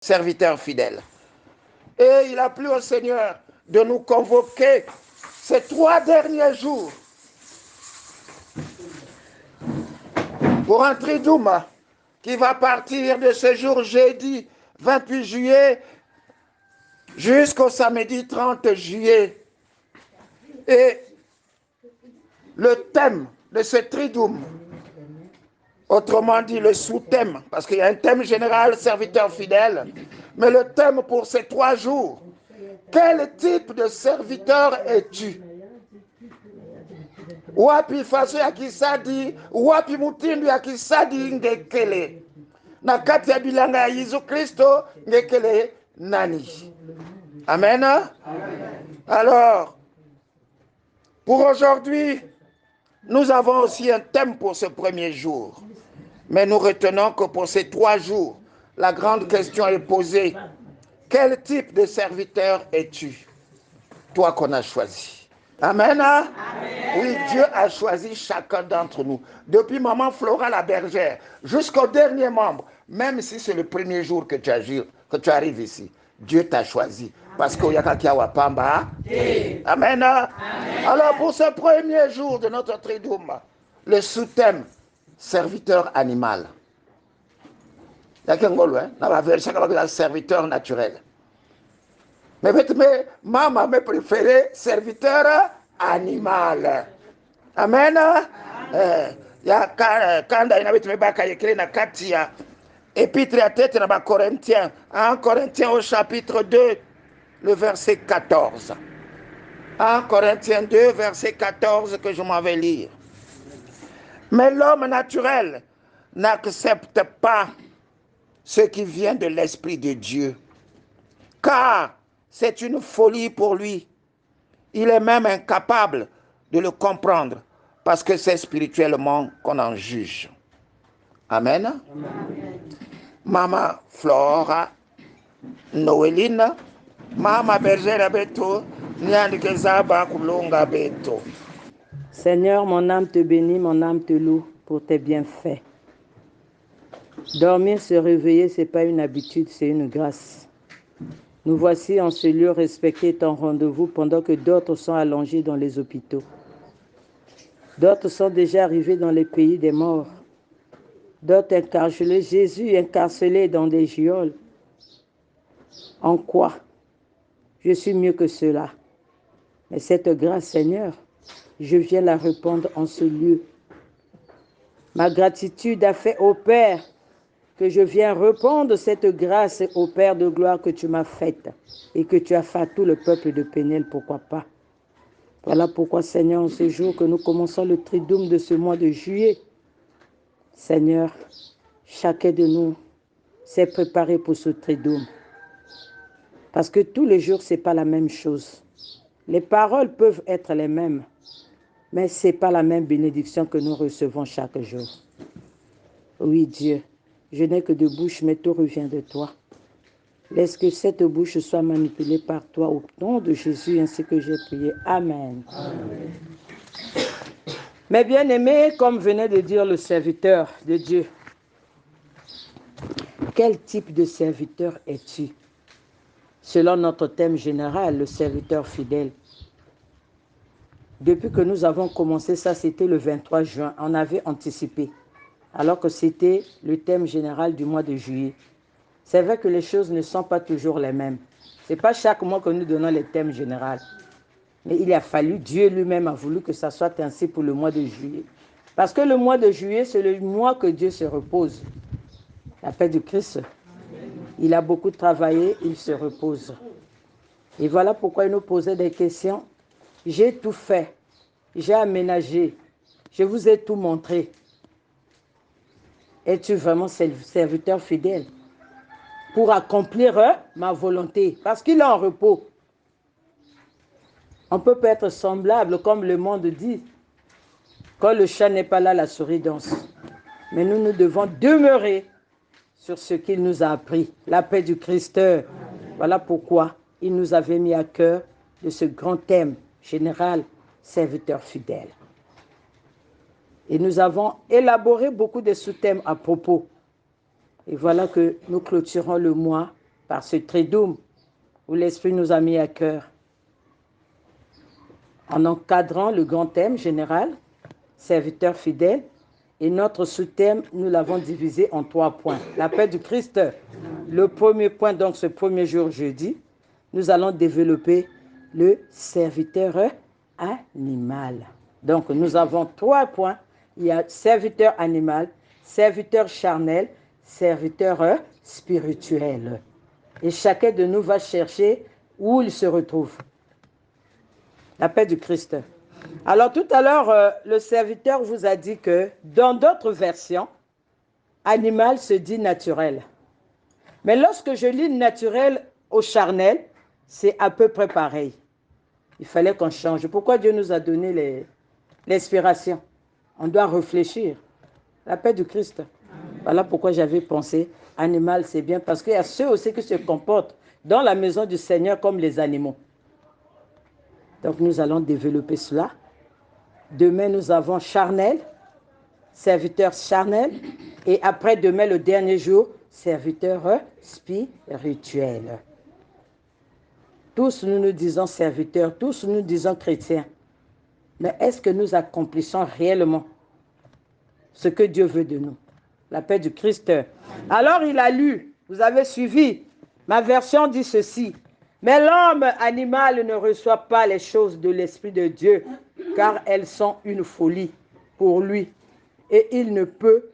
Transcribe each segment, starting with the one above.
serviteur fidèle. Et il a plu au Seigneur de nous convoquer ces 3 derniers jours pour un triduum qui va partir de ce jour jeudi 28 juillet jusqu'au samedi 30 juillet. Et le thème de ce triduum, autrement dit le sous-thème, parce qu'il y a un thème général, serviteur fidèle, mais le thème pour ces 3 jours, quel type de serviteur es-tu? Wapi faso ya kisadi, wapi mutindu ya kisadi ngekele. Na kati ya bilanga ya Yesu Kristo ngekele nani? Amen. Amen. Alors, pour aujourd'hui, nous avons aussi un thème pour ce premier jour. Mais nous retenons que pour ces 3 jours, la grande question est posée. Quel type de serviteur es-tu? Toi qu'on a choisi. Amen. Amen. Oui, Dieu a choisi chacun d'entre nous. Depuis maman Flora la bergère jusqu'au dernier membre. Même si c'est le premier jour que tu arrives ici. Dieu t'a choisi. Parce qu'il y a quelqu'un qui a Pamba. Amen. Amen. Alors pour ce premier jour de notre triduum, le sous-thème, serviteur animal. Il y a quelqu'un serviteur naturel. Mais maman me préféré serviteur animal. Amen. Ya kanda inabiti baka yekile na kati ya épître à tête na ba Corinthiens, 1 Corinthiens au chapitre 2, le verset 14. 1 Corinthiens 2, verset 14 que je m'en vais lire. Mais l'homme naturel n'accepte pas ce qui vient de l'Esprit de Dieu, car c'est une folie pour lui. Il est même incapable de le comprendre parce que c'est spirituellement qu'on en juge. Amen. Amen. Mama Flora, Noéline, Mama Bergère Beto, Nyandikezaba Kulonga Beto. Seigneur, mon âme te bénit, mon âme te loue pour tes bienfaits. Dormir, se réveiller, ce n'est pas une habitude, c'est une grâce. Nous voici en ce lieu respecté ton rendez-vous pendant que d'autres sont allongés dans les hôpitaux. D'autres sont déjà arrivés dans les pays des morts. D'autres incarcérés, Jésus incarcéré dans des geôles. En quoi? Je suis mieux que cela. Mais cette grâce, Seigneur, je viens la répandre en ce lieu. Ma gratitude a fait au Père que je viens répandre cette grâce au Père de gloire que tu m'as faite et que tu as fait à tout le peuple de Péniel, pourquoi pas. Voilà pourquoi, Seigneur, en ce jour que nous commençons le triduum de ce mois de juillet, Seigneur, chacun de nous s'est préparé pour ce triduum. Parce que tous les jours, ce n'est pas la même chose. Les paroles peuvent être les mêmes, mais ce n'est pas la même bénédiction que nous recevons chaque jour. Oui, Dieu, je n'ai que 2 bouches, mais tout revient de toi. Laisse que cette bouche soit manipulée par toi au nom de Jésus, ainsi que j'ai prié. Amen. Amen. Mes bien-aimés, comme venait de dire le serviteur de Dieu, quel type de serviteur es-tu? Selon notre thème général, le serviteur fidèle. Depuis que nous avons commencé ça, c'était le 23 juin, on avait anticipé, alors que c'était le thème général du mois de juillet. C'est vrai que les choses ne sont pas toujours les mêmes. Ce n'est pas chaque mois que nous donnons les thèmes généraux. Mais il a fallu, Dieu lui-même a voulu que ça soit ainsi pour le mois de juillet. Parce que le mois de juillet, c'est le mois que Dieu se repose. La paix du Christ. Il a beaucoup travaillé, il se repose. Et voilà pourquoi il nous posait des questions. J'ai tout fait, j'ai aménagé, je vous ai tout montré. Es-tu vraiment serviteur fidèle pour accomplir ma volonté? Parce qu'il est en repos. On peut pas être semblable comme le monde dit. Quand le chat n'est pas là, la souris danse. Mais nous devons demeurer sur ce qu'il nous a appris, la paix du Christ. Voilà pourquoi il nous avait mis à cœur de ce grand thème général, serviteur fidèle. Et nous avons élaboré beaucoup de sous-thèmes à propos. Et voilà que nous clôturons le mois par ce triduum où l'Esprit nous a mis à cœur. En encadrant le grand thème général, serviteur fidèle, et notre sous-thème, nous l'avons divisé en 3 points. La paix du Christ, le premier point, donc ce premier jour jeudi, nous allons développer le serviteur animal. Donc nous avons 3 points. Il y a serviteur animal, serviteur charnel, serviteur spirituel. Et chacun de nous va chercher où il se retrouve. La paix du Christ. Alors tout à l'heure, le serviteur vous a dit que dans d'autres versions, animal se dit naturel. Mais lorsque je lis naturel au charnel, c'est à peu près pareil. Il fallait qu'on change. Pourquoi Dieu nous a donné l'inspiration? On doit réfléchir. La paix du Christ. Voilà pourquoi j'avais pensé, animal c'est bien, parce qu'il y a ceux aussi qui se comportent dans la maison du Seigneur comme les animaux. Donc nous allons développer cela. Demain, nous avons charnel, serviteur charnel, et après demain, le dernier jour, serviteur spirituel. Tous nous nous disons serviteurs, tous nous disons chrétiens. Mais est-ce que nous accomplissons réellement ce que Dieu veut de nous? La paix du Christ. Alors il a lu, vous avez suivi, ma version dit ceci. Mais l'homme animal ne reçoit pas les choses de l'Esprit de Dieu, car elles sont une folie pour lui. Et il ne peut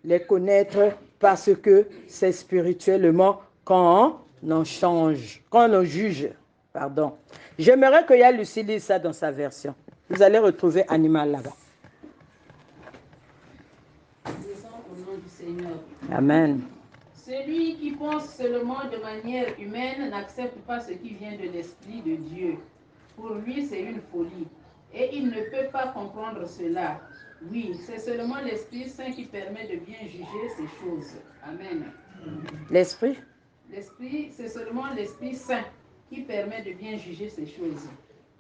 les connaître parce que c'est spirituellement qu'on en change, qu'on en juge. Pardon. J'aimerais que Lucie lise ça dans sa version. Vous allez retrouver animal là-bas. Disons au nom du Seigneur. Amen. Celui qui pense seulement de manière humaine n'accepte pas ce qui vient de l'Esprit de Dieu. Pour lui, c'est une folie. Et il ne peut pas comprendre cela. Oui, c'est seulement l'Esprit Saint qui permet de bien juger ces choses. Amen. L'Esprit? L'Esprit, c'est seulement l'Esprit Saint qui permet de bien juger ces choses.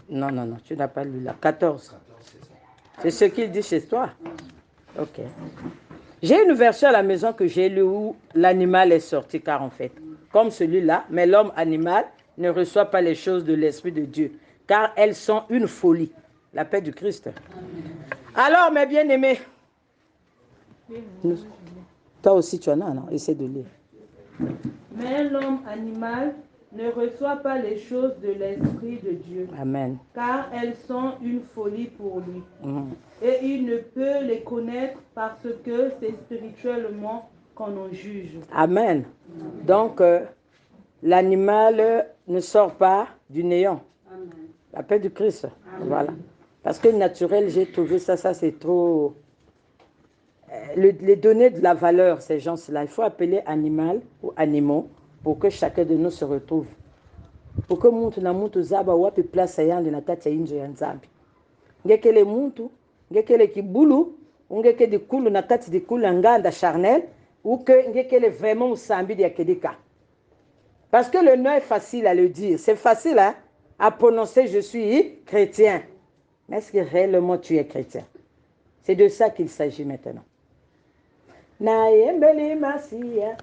Non, tu n'as pas lu là. 14. C'est ce qu'il dit chez toi. Ok. J'ai une version à la maison que j'ai lue où l'animal est sorti, car en fait, comme celui-là, mais l'homme animal ne reçoit pas les choses de l'Esprit de Dieu, car elles sont une folie. La paix du Christ. Alors, mes bien-aimés, toi aussi tu en as, non? Essaie de lire. Mais l'homme animal ne reçoit pas les choses de l'Esprit de Dieu, Amen. car elles sont une folie pour lui. Et il ne peut les connaître parce que c'est spirituellement qu'on en juge. Amen. Donc, l'animal ne sort pas du néant. Amen. La paix du Christ. Amen. Voilà. Parce que naturel, j'ai trouvé ça c'est trop... les donner de la valeur, ces gens-là, il faut appeler animal ou animaux pour que chacun de nous se retrouve. Pour que muntu na muntu zaba wapi place yande na kati ya injo ya Nzambi. Ngekele muntu, ngekele kibulu, ngekele dikulu na kati dikulu nganda charnel, ou que ngekele vraiment usambi ya kedika. Parce que le nom est facile à le dire. C'est facile hein, à prononcer je suis chrétien. Mais est-ce que réellement tu es chrétien? C'est de ça qu'il s'agit maintenant. Na yembeli masia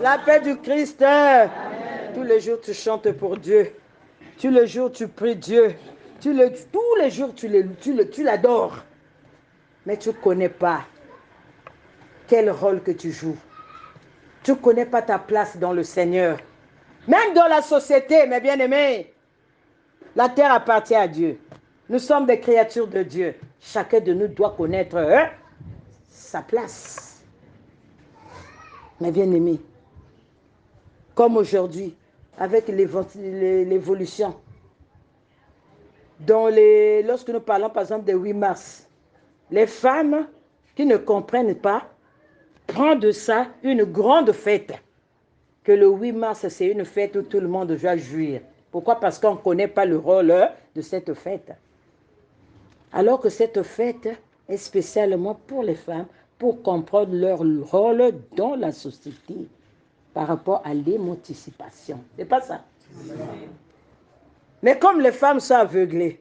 La paix du Christ. Amen. Tous les jours tu chantes pour Dieu. Tous les jours tu pries Dieu. Tous les jours tu l'adores. Mais tu ne connais pas quel rôle que tu joues. Tu ne connais pas ta place dans le Seigneur. Même dans la société, mes bien-aimés, la terre appartient à Dieu. Nous sommes des créatures de Dieu. Chacun de nous doit connaître sa place. Mes bien-aimés, comme aujourd'hui, avec l'évolution, lorsque nous parlons par exemple de 8 mars, les femmes qui ne comprennent pas prennent de ça une grande fête. Que le 8 mars, c'est une fête où tout le monde doit jouir. Pourquoi? Parce qu'on ne connaît pas le rôle de cette fête. Alors que cette fête est spécialement pour les femmes, pour comprendre leur rôle dans la société par rapport à l'émancipation. C'est pas ça. Mais comme les femmes sont aveuglées,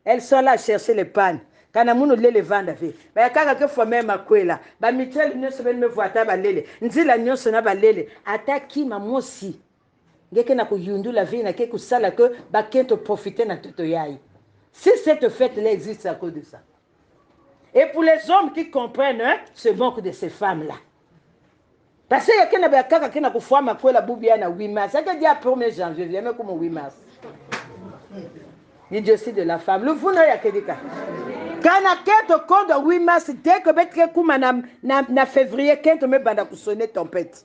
elles sont là à chercher les pannes. Quand on a les vendre, mais quand on a fait même à quoi là, bah Michel ne se met me voir ta balele, ndi la nyon sona balele, ataki maman si. Ngeke na ko yundu la vie na ke ko sala que ba kento profiter na toto yaï. Si cette fête-là existe à cause de ça. Et pour les hommes qui comprennent ce manque de ces femmes-là. Parce qu'il y a quelqu'un qui n'a pas fait ma la boubia na 8 mars. Ça veut dire 1er janvier, viens comme 8 mars. Il dit aussi de la femme. Le vous n'a pas dit ça. Quand on a quelqu'un compte 8 mars, dès que tu comme na février, quand tu me banda pour sonner tempête.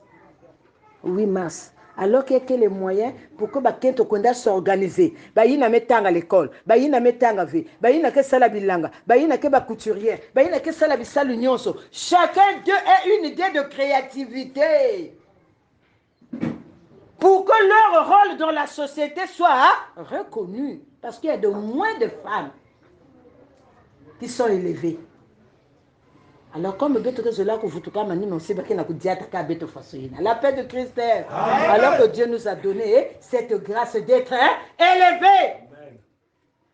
8 mars. Alors qu'il y a les moyens pour que quelqu'un puisse s'organiser. Il y a des à l'école, il y a des à vie, il y a des salabilanga, il y a des couturiers, il y a des salabisalunions. Chacun d'eux a une idée de créativité. Pour que leur rôle dans la société soit reconnu. Parce qu'il y a de moins de femmes qui sont élevées. Alors, comme la paix de Christ, alors que Dieu nous a donné cette grâce d'être élevés.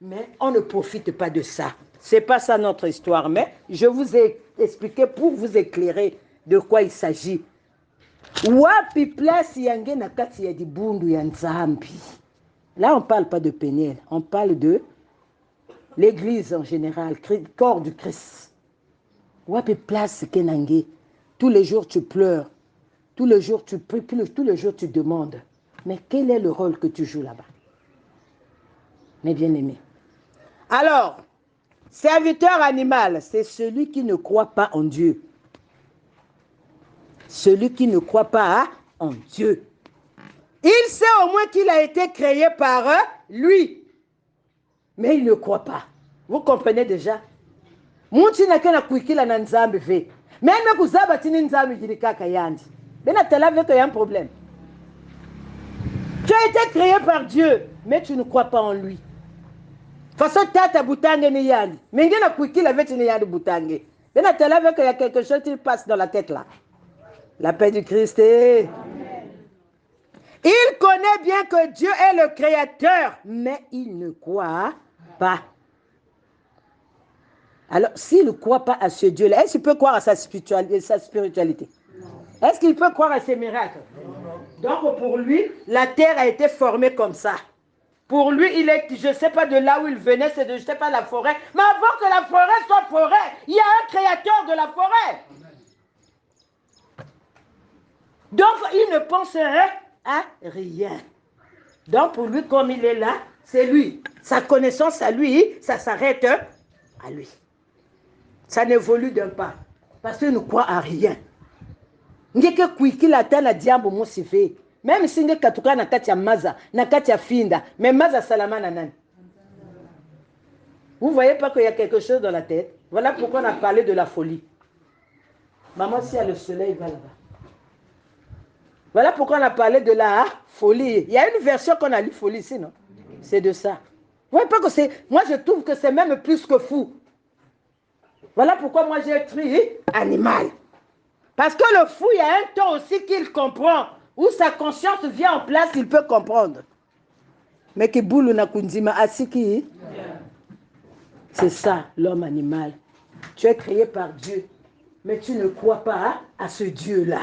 Mais on ne profite pas de ça. Ce n'est pas ça notre histoire, mais je vous ai expliqué pour vous éclairer de quoi il s'agit. Là, on ne parle pas de Péniel, on parle de l'Église en général, corps du Christ. Place Kenangé. Tous les jours tu pleures, tous les jours tu pries, tous les jours tu demandes. Mais quel est le rôle que tu joues là-bas? Mes bien-aimés. Alors, serviteur animal, c'est celui qui ne croit pas en Dieu. Celui qui ne croit pas en Dieu. Il sait au moins qu'il a été créé par lui. Mais il ne croit pas. Vous comprenez déjà? Munchi na kena kuikila na nzambe ve. Même kuzaba tini nzambe jilikaka yandi. Bena tela ve qu'il y a un problème. Tu as été créé par Dieu, mais tu ne crois pas en lui. Façon tata butange ni yandi. Mais ngena kuikila ve tini yandi butange. Bena tela ve qu'il y a quelque chose qui passe dans la tête là. La paix du Christ est... Il connaît bien que Dieu est le créateur, mais il ne croit pas. Alors, s'il ne croit pas à ce Dieu-là, est-ce qu'il peut croire à sa spiritualité? Est-ce qu'il peut croire à ses miracles? Donc, pour lui, la terre a été formée comme ça. Pour lui, il est, je ne sais pas de là où il venait, c'est de, je ne sais pas, la forêt. Mais avant que la forêt soit forêt, il y a un créateur de la forêt. Donc, il ne pense à rien. Donc, pour lui, comme il est là, c'est lui. Sa connaissance à lui, ça s'arrête à lui. Ça n'évolue d'un pas. Parce qu'il ne croit à rien. Même si il katuka na kati ya maza, na kati ya finda, mais maza salama na nani. Vous voyez pas qu'il y a quelque chose dans la tête? Voilà pourquoi on a parlé de la folie. Maman, si y a le soleil, va là-bas. Voilà pourquoi on a parlé de la folie. Il y a une version qu'on a lu folie ici, non? C'est de ça. Vous voyez pas que c'est... Moi, je trouve que c'est même plus que fou. Voilà pourquoi moi, j'ai écrit animal. Parce que le fou, il y a un temps aussi qu'il comprend. Où sa conscience vient en place, il peut comprendre. Mais que boulou na kundima asiki. C'est ça, l'homme animal. Tu es créé par Dieu. Mais tu ne crois pas à ce Dieu-là.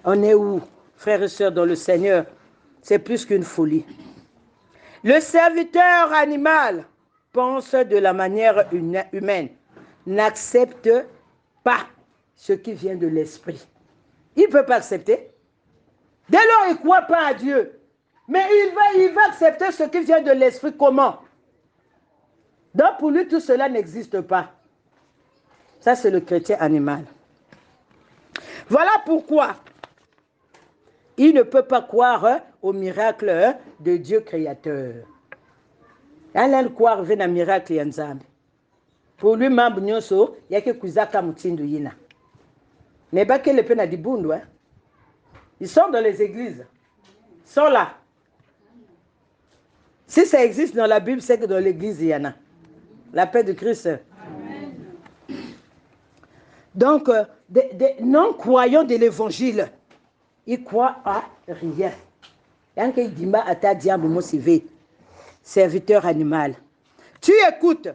On est où, frères et sœurs, dans le Seigneur? C'est plus qu'une folie. Le serviteur animal pense de la manière humaine, n'accepte pas ce qui vient de l'esprit. Il ne peut pas accepter. Dès lors, il ne croit pas à Dieu. Mais il va accepter ce qui vient de l'esprit. Comment? Donc pour lui, tout cela n'existe pas. Ça, c'est le chrétien animal. Voilà pourquoi il ne peut pas croire au miracle de Dieu créateur. Il croire à un miracle de Nzambe. Pour lui, mambo nyonso, il y a que kuzaka mutindu yina. Mais pas que les peines di bundu, hein. Ils sont dans les églises. Ils sont là. Si ça existe dans la Bible, c'est que dans l'église, il y en a. La paix de Christ. Amen. Donc, des non-croyants de l'évangile, ils croient à rien. Yanke Dimba ata diambo mosivé, serviteur animal. Tu écoutes,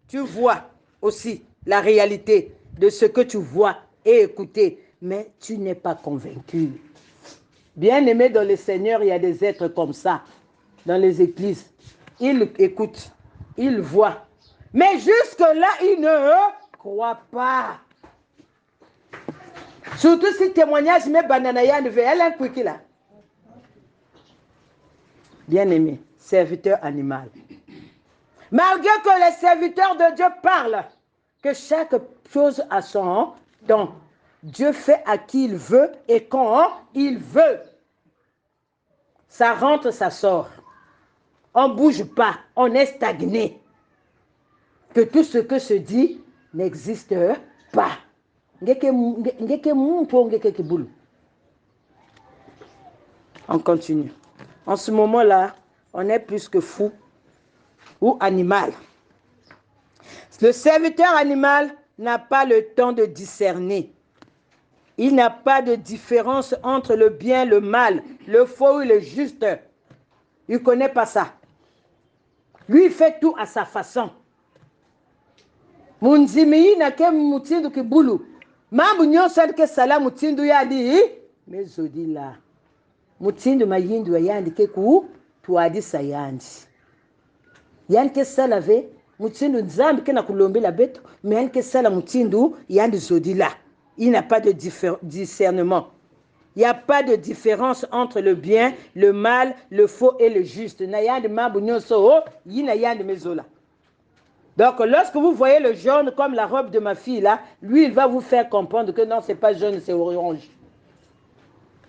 tu vois aussi la réalité de ce que tu vois et écouter, mais tu n'es pas convaincu. Bien-aimé dans le Seigneur, il y a des êtres comme ça, dans les églises. Ils écoutent, ils voient, mais jusque-là, ils ne croient pas. Surtout si témoignage, mais bananaya ne veut elle un quick là. Bien-aimé, serviteur animal. Malgré que les serviteurs de Dieu parlent, que chaque chose a son temps. Dieu fait à qui il veut et quand il veut. Ça rentre, ça sort. On ne bouge pas, on est stagné. Que tout ce que se dit n'existe pas. On continue. En ce moment-là, on est plus que fou ou animal. Le serviteur animal n'a pas le temps de discerner. Il n'a pas de différence entre le bien, le mal, le faux et le juste. Il ne connaît pas ça. Lui, il fait tout à sa façon. Munzimi na ke mutindu kibulu. Mambu nyonso ke sala mutindu yadi. Mezodi la. Mutindu mayindu yandi ke ku tuadi sayandi. Yandi ke sala ve mutindu nzambi ke na kulombe la beto, mais yandi ke sala mutindu yandi zodi la. Il n'a pas de discernement. Il n'y a pas de différence entre le bien, le mal, le faux et le juste. Donc, lorsque vous voyez le jaune comme la robe de ma fille, là, lui, il va vous faire comprendre que non, ce n'est pas jaune, c'est orange.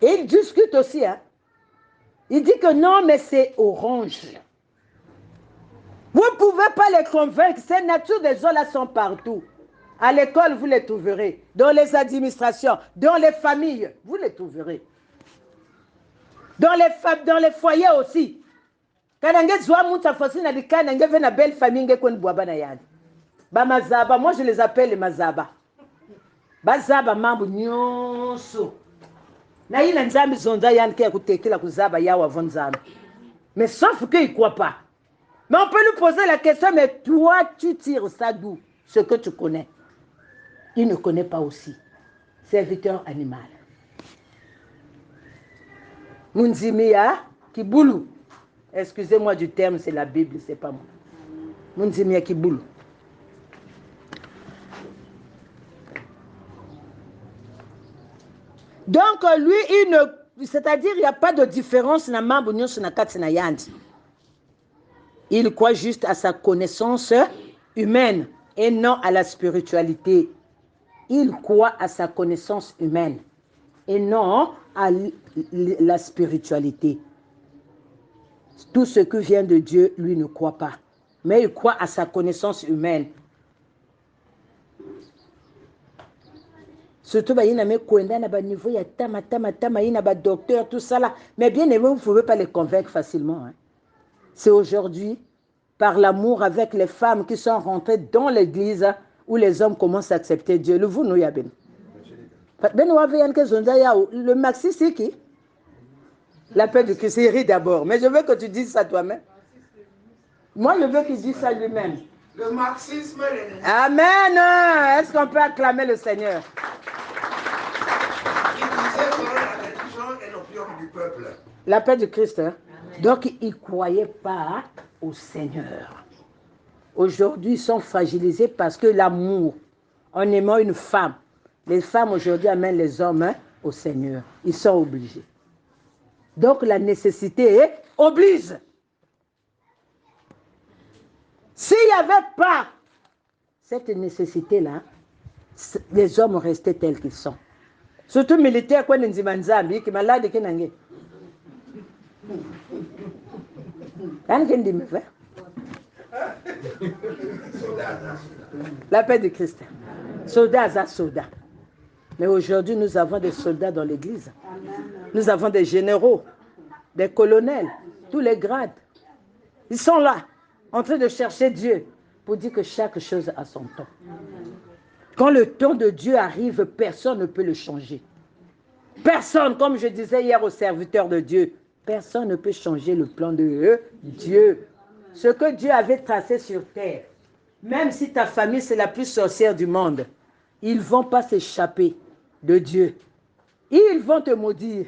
Et il discute aussi. Hein. Il dit que non, mais c'est orange. Vous ne pouvez pas les convaincre. Ces natures des eaux là sont partout. À l'école, vous les trouverez. Dans les administrations, dans les familles, vous les trouverez. Dans les foyers aussi. Quand on a une belle famille, moi je les appelle les mazaba. Bazaba mambu nyonso. Na ina nzambi zonza yanke kutekela kuzaba yawa vonzambi. Mais sauf qu'ils ne croient pas. Mais on peut lui poser la question, mais toi, tu tires ça d'où? Ce que tu connais. Il ne connaît pas aussi. Serviteur animal. Munzimia Kibulu. Excusez-moi du terme, c'est la Bible, c'est pas moi. Munzimia Kibulu. Donc, lui, c'est-à-dire, il n'y a pas de différence dans mambo nyonso na kati na yandi. Il croit juste à sa connaissance humaine et non à la spiritualité. Il croit à sa connaissance humaine et non à la spiritualité. Tout ce qui vient de Dieu, lui ne croit pas. Mais il croit à sa connaissance humaine. Surtout, il y a un niveau, il y a un docteur, tout ça là. Mais bien aimé, vous ne pouvez pas les convaincre facilement. Hein. C'est aujourd'hui, par l'amour avec les femmes qui sont rentrées dans l'église, où les hommes commencent à accepter Dieu. Le vous, nous, y a ben. Le maxi, c'est qui? La paix du Christ, il rit d'abord. Mais je veux que tu dises ça toi-même. Moi, je veux qu'il dise ça lui-même. Le marxisme. Amen. Est-ce qu'on peut acclamer le Seigneur? Il disait que la religion est l'opium du peuple. La paix du Christ. Hein? Donc, ils ne croyaient pas au Seigneur. Aujourd'hui, ils sont fragilisés parce que l'amour, en aimant une femme, les femmes aujourd'hui amènent les hommes au Seigneur. Ils sont obligés. Donc la nécessité oblige. S'il n'y avait pas cette nécessité-là, les hommes restaient tels qu'ils sont. Surtout militaires, quoi, qui sont malades, qui sont la paix de Christ. Soldats à soldats. Mais aujourd'hui, nous avons des soldats dans l'église. Nous avons des généraux, des colonels, tous les grades. Ils sont là, en train de chercher Dieu pour dire que chaque chose a son temps. Quand le temps de Dieu arrive, personne ne peut le changer. Personne, comme je disais hier aux serviteurs de Dieu, personne ne peut changer le plan de Dieu. Ce que Dieu avait tracé sur terre, même si ta famille c'est la plus sorcière du monde, ils ne vont pas s'échapper de Dieu. Ils vont te maudire,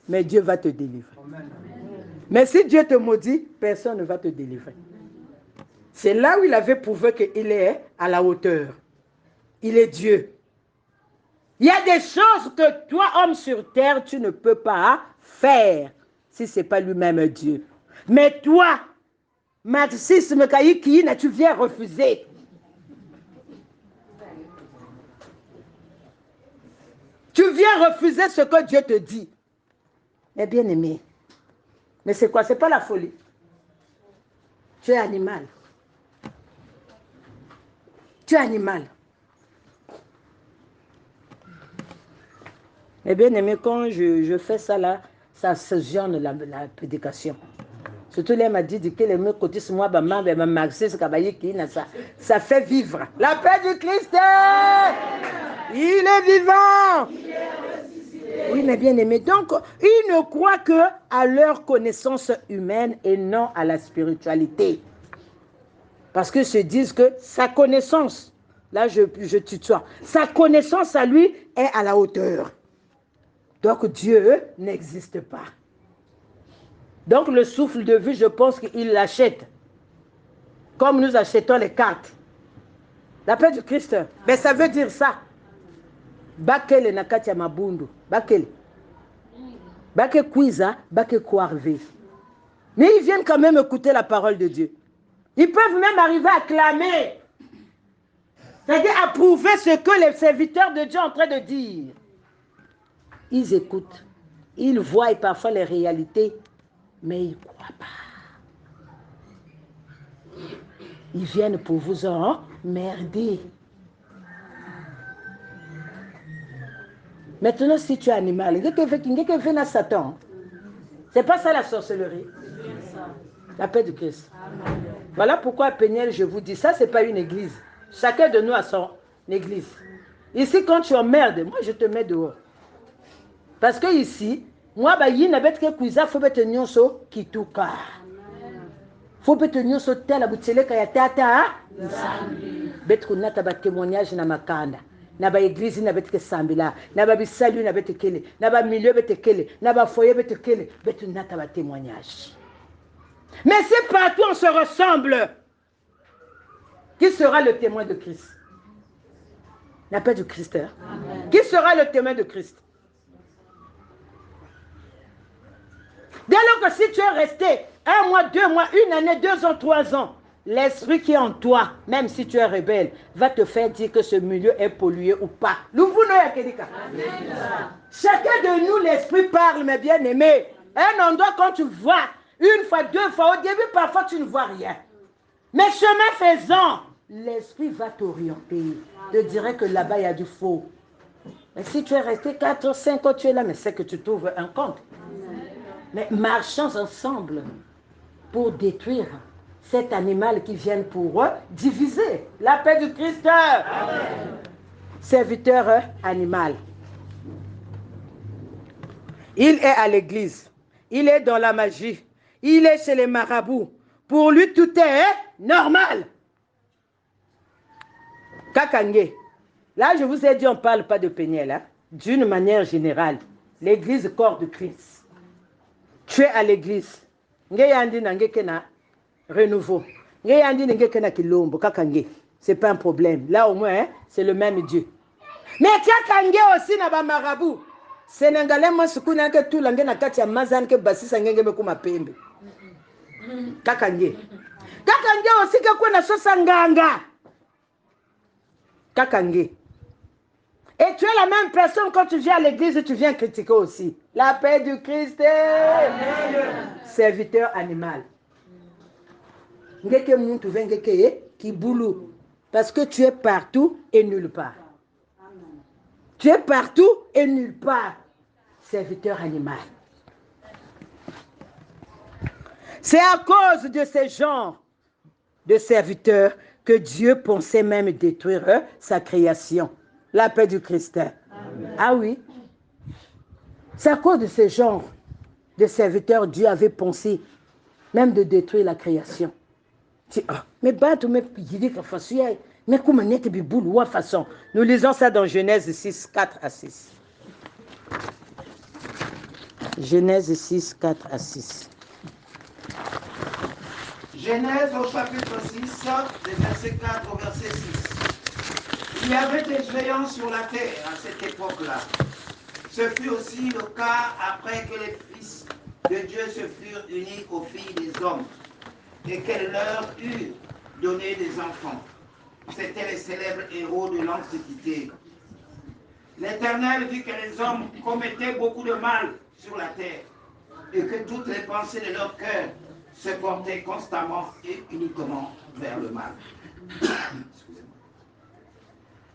mais Dieu va te délivrer. Mais si Dieu te maudit, personne ne va te délivrer. C'est là où il avait prouvé qu'il est à la hauteur. Il est Dieu. Il y a des choses que toi, homme sur terre, tu ne peux pas faire si ce n'est pas lui-même Dieu. Mais toi, marxisme, tu viens refuser. Tu viens refuser ce que Dieu te dit. Mais bien aimé, mais c'est quoi? Ce n'est pas la folie. Tu es animal. Tu es animal. Mais bien aimé, quand je fais ça là, ça se gêne la prédication. Surtout là, il m'a dit que les mecs côté moi, ça fait vivre. La paix du Christ, il est vivant. Oui, mais bien aimé. Donc, ils ne croient que à leur connaissance humaine et non à la spiritualité. Parce qu'ils se disent que sa connaissance, là je tutoie, sa connaissance à lui est à la hauteur. Donc Dieu n'existe pas. Donc le souffle de vue, je pense qu'il l'achète. Comme nous achetons les cartes. La paix du Christ. Mais ça veut dire ça. Bakele nakati ya mabundu. Bakele. Bake kwiza, bake kwarve. Mais ils viennent quand même écouter la parole de Dieu. Ils peuvent même arriver à clamer. C'est-à-dire approuver ce que les serviteurs de Dieu sont en train de dire. Ils écoutent. Ils voient parfois les réalités, mais ils ne croient pas. Ils viennent pour vous emmerder. Maintenant, si tu es animal, Satan. C'est pas ça la sorcellerie. La paix du Christ. Amen. Voilà pourquoi à Péniel, je vous dis, ça, ce n'est pas une église. Chacun de nous a son église. Ici, quand tu emmerdes, moi, je te mets dehors. Parce que ici, moi, il y a des gens qui faut te tenir sur Kituka. Faut te tenir sur tel abutele kayatata. Bettre nata ba témoignage na makanda. Na ba église na betke sambila. Na ba bisalu na betke kele. Na ba milieu betke kele. Na ba foyer betke kele. Bettre nata ba témoignage. Mais si partout on se ressemble, qui sera le témoin de Christ? La paix du Christ. Hein? Qui sera le témoin de Christ? Dès lors que si tu es resté 1 mois, 2 mois, 1 année, 2 ans, 3 ans, l'esprit qui est en toi, même si tu es rebelle, va te faire dire que ce milieu est pollué ou pas. Chacun de nous, l'esprit parle, mes bien-aimés. Un endroit, quand tu vois, 1 fois, 2 fois, au début, parfois, tu ne vois rien. Mais chemin faisant, l'esprit va t'orienter. Te dirait que là-bas, il y a du faux. Mais si tu es resté 4 ou 5 ans, tu es là, mais c'est que tu trouves un compte. Mais marchons ensemble pour détruire cet animal qui vient pour diviser. La paix du Christ. Amen. Serviteur animal. Il est à l'église. Il est dans la magie. Il est chez les marabouts. Pour lui, tout est normal. Kakange. Là, je vous ai dit, on ne parle pas de Péniel. Hein? D'une manière générale. L'église corps de Christ. Tu es à l'église. Renouveau. C'est pas un problème. Là, au moins, hein, c'est le même Dieu. Mais Kakange aussi n'a pas marabout. Sénégalais moi sukuna ke tout langue na kati ya mazan ke basisa ngenge me kuma pembe. Kakange. Kakange aussi ke kuna sosa nganga. Kakange. Et tu es la même personne quand tu viens à l'église, tu viens critiquer aussi. La paix du Christ. Serviteur animal. Ngeke muntu vengeke ki boulou. Parce que tu es partout et nulle part. Tu es partout et nulle part. Serviteur animal. C'est à cause de ces genres de serviteurs que Dieu pensait même détruire sa création. La paix du Christ. Ah oui. C'est à cause de ces genres de serviteurs Dieu avait pensé même de détruire la création. Mais comment façon. Nous lisons ça dans Genèse 6, 4 à 6. Genèse 6, 4 à 6. Genèse au chapitre 6, des versets 4 au verset 6. Il y avait des géants sur la terre à cette époque-là. Ce fut aussi le cas après que les fils de Dieu se furent unis aux filles des hommes et qu'elle leur eut donné des enfants. C'étaient les célèbres héros de l'Antiquité. L'Éternel vit que les hommes commettaient beaucoup de mal sur la terre et que toutes les pensées de leur cœur se portaient constamment et uniquement vers le mal.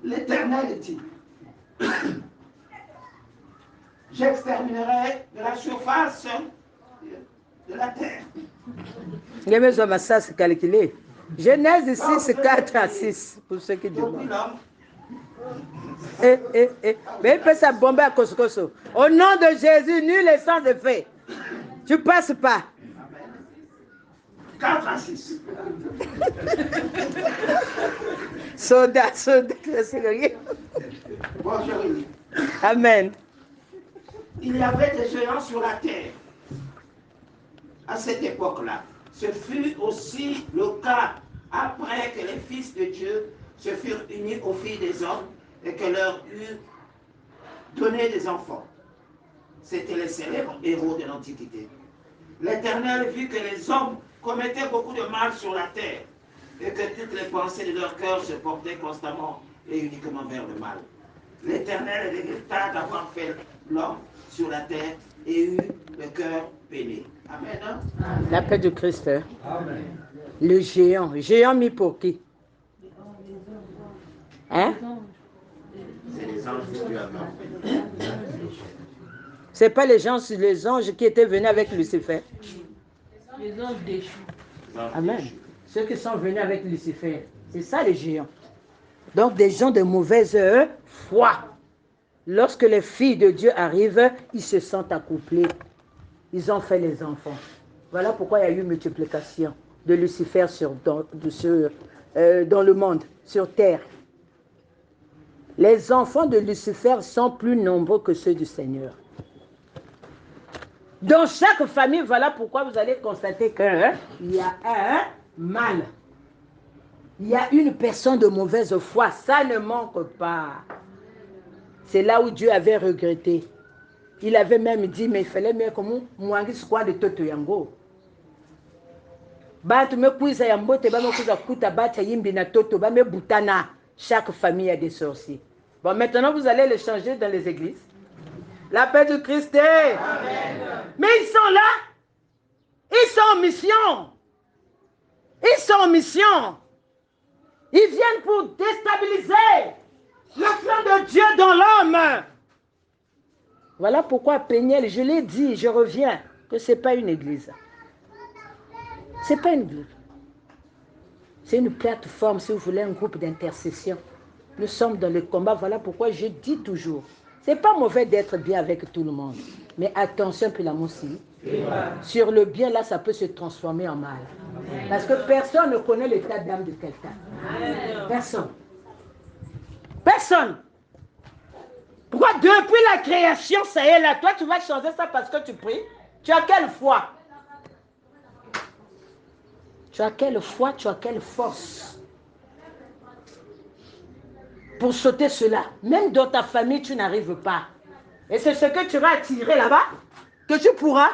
L'Éternel dit, j'exterminerai de la surface de la terre. Genèse 6, 4 à 6, pour ceux qui demandent. Mais il peut ça bomber à Kosokoso. Au nom de Jésus, nul est sans effet. Tu passes pas. 4 à 6. Soda. Bon, je relis. Amen. Il y avait des géants sur la terre à cette époque-là. Ce fut aussi le cas après que les fils de Dieu se furent unis aux filles des hommes et que leur eut donné des enfants. C'étaient les célèbres héros de l'Antiquité. L'Éternel vit que les hommes commettaient beaucoup de mal sur la terre et que toutes les pensées de leur cœur se portaient constamment et uniquement vers le mal. L'Éternel regretta d'avoir fait l'homme sur la terre et eut le cœur peiné. Amen. Hein? La paix du Christ. Amen. Le géant. Géant mis pour qui? Hein? C'est les anges de Dieu. C'est pas les anges qui étaient venus avec Lucifer. Les anges déchus. Amen. Ceux qui sont venus avec Lucifer. C'est ça les géants. Donc des gens de mauvaise foi. Lorsque les filles de Dieu arrivent, ils se sentent accouplés. Ils ont fait les enfants. Voilà pourquoi il y a eu multiplication de Lucifer dans le monde, sur terre. Les enfants de Lucifer sont plus nombreux que ceux du Seigneur. Dans chaque famille, voilà pourquoi vous allez constater qu'il y a un mal. Il y a une personne de mauvaise foi. Ça ne manque pas. C'est là où Dieu avait regretté. Il avait même dit, mais il fallait mieux que moi, quoi de Toto Yango. Chaque famille a des sorciers. Bon, maintenant vous allez les changer dans les églises. La paix du Christ. Amen. Mais ils sont là. Ils sont en mission. Ils sont en mission. Ils viennent pour déstabiliser le plan de Dieu dans l'homme. Voilà pourquoi Péniel, je l'ai dit, je reviens, que ce n'est pas une église. Ce n'est pas une église. C'est une plateforme, si vous voulez, un groupe d'intercession. Nous sommes dans le combat, voilà pourquoi je dis toujours, ce n'est pas mauvais d'être bien avec tout le monde. Mais attention, puis la moussie. Sur le bien, là, ça peut se transformer en mal. Parce que personne ne connaît l'état d'âme de quelqu'un. Personne. Personne. Pourquoi depuis la création, ça y est là, toi tu vas changer ça parce que tu pries? Tu as quelle foi? Tu as quelle foi, tu as quelle force pour sauter cela? Même dans ta famille, tu n'arrives pas. Et c'est ce que tu vas attirer là-bas, que tu pourras.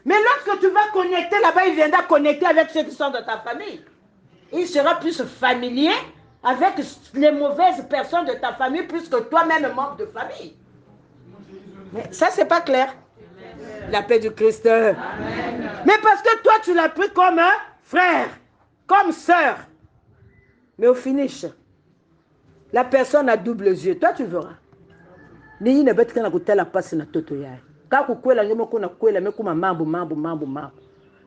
Mais lorsque tu vas connecter là-bas, il viendra connecter avec ceux qui sont dans ta famille. Il sera plus familier avec les mauvaises personnes de ta famille plus que toi-même membre de famille. Mais ça, c'est pas clair. La paix du Christ. Amen. Mais parce que toi, tu l'as pris comme un frère, comme sœur. Mais au finish, la personne a double yeux. Toi, tu verras. Ni ne bête kana kutela pasi na toto yae. Ka kukwela ngemo kuna kwela me kuma mambo.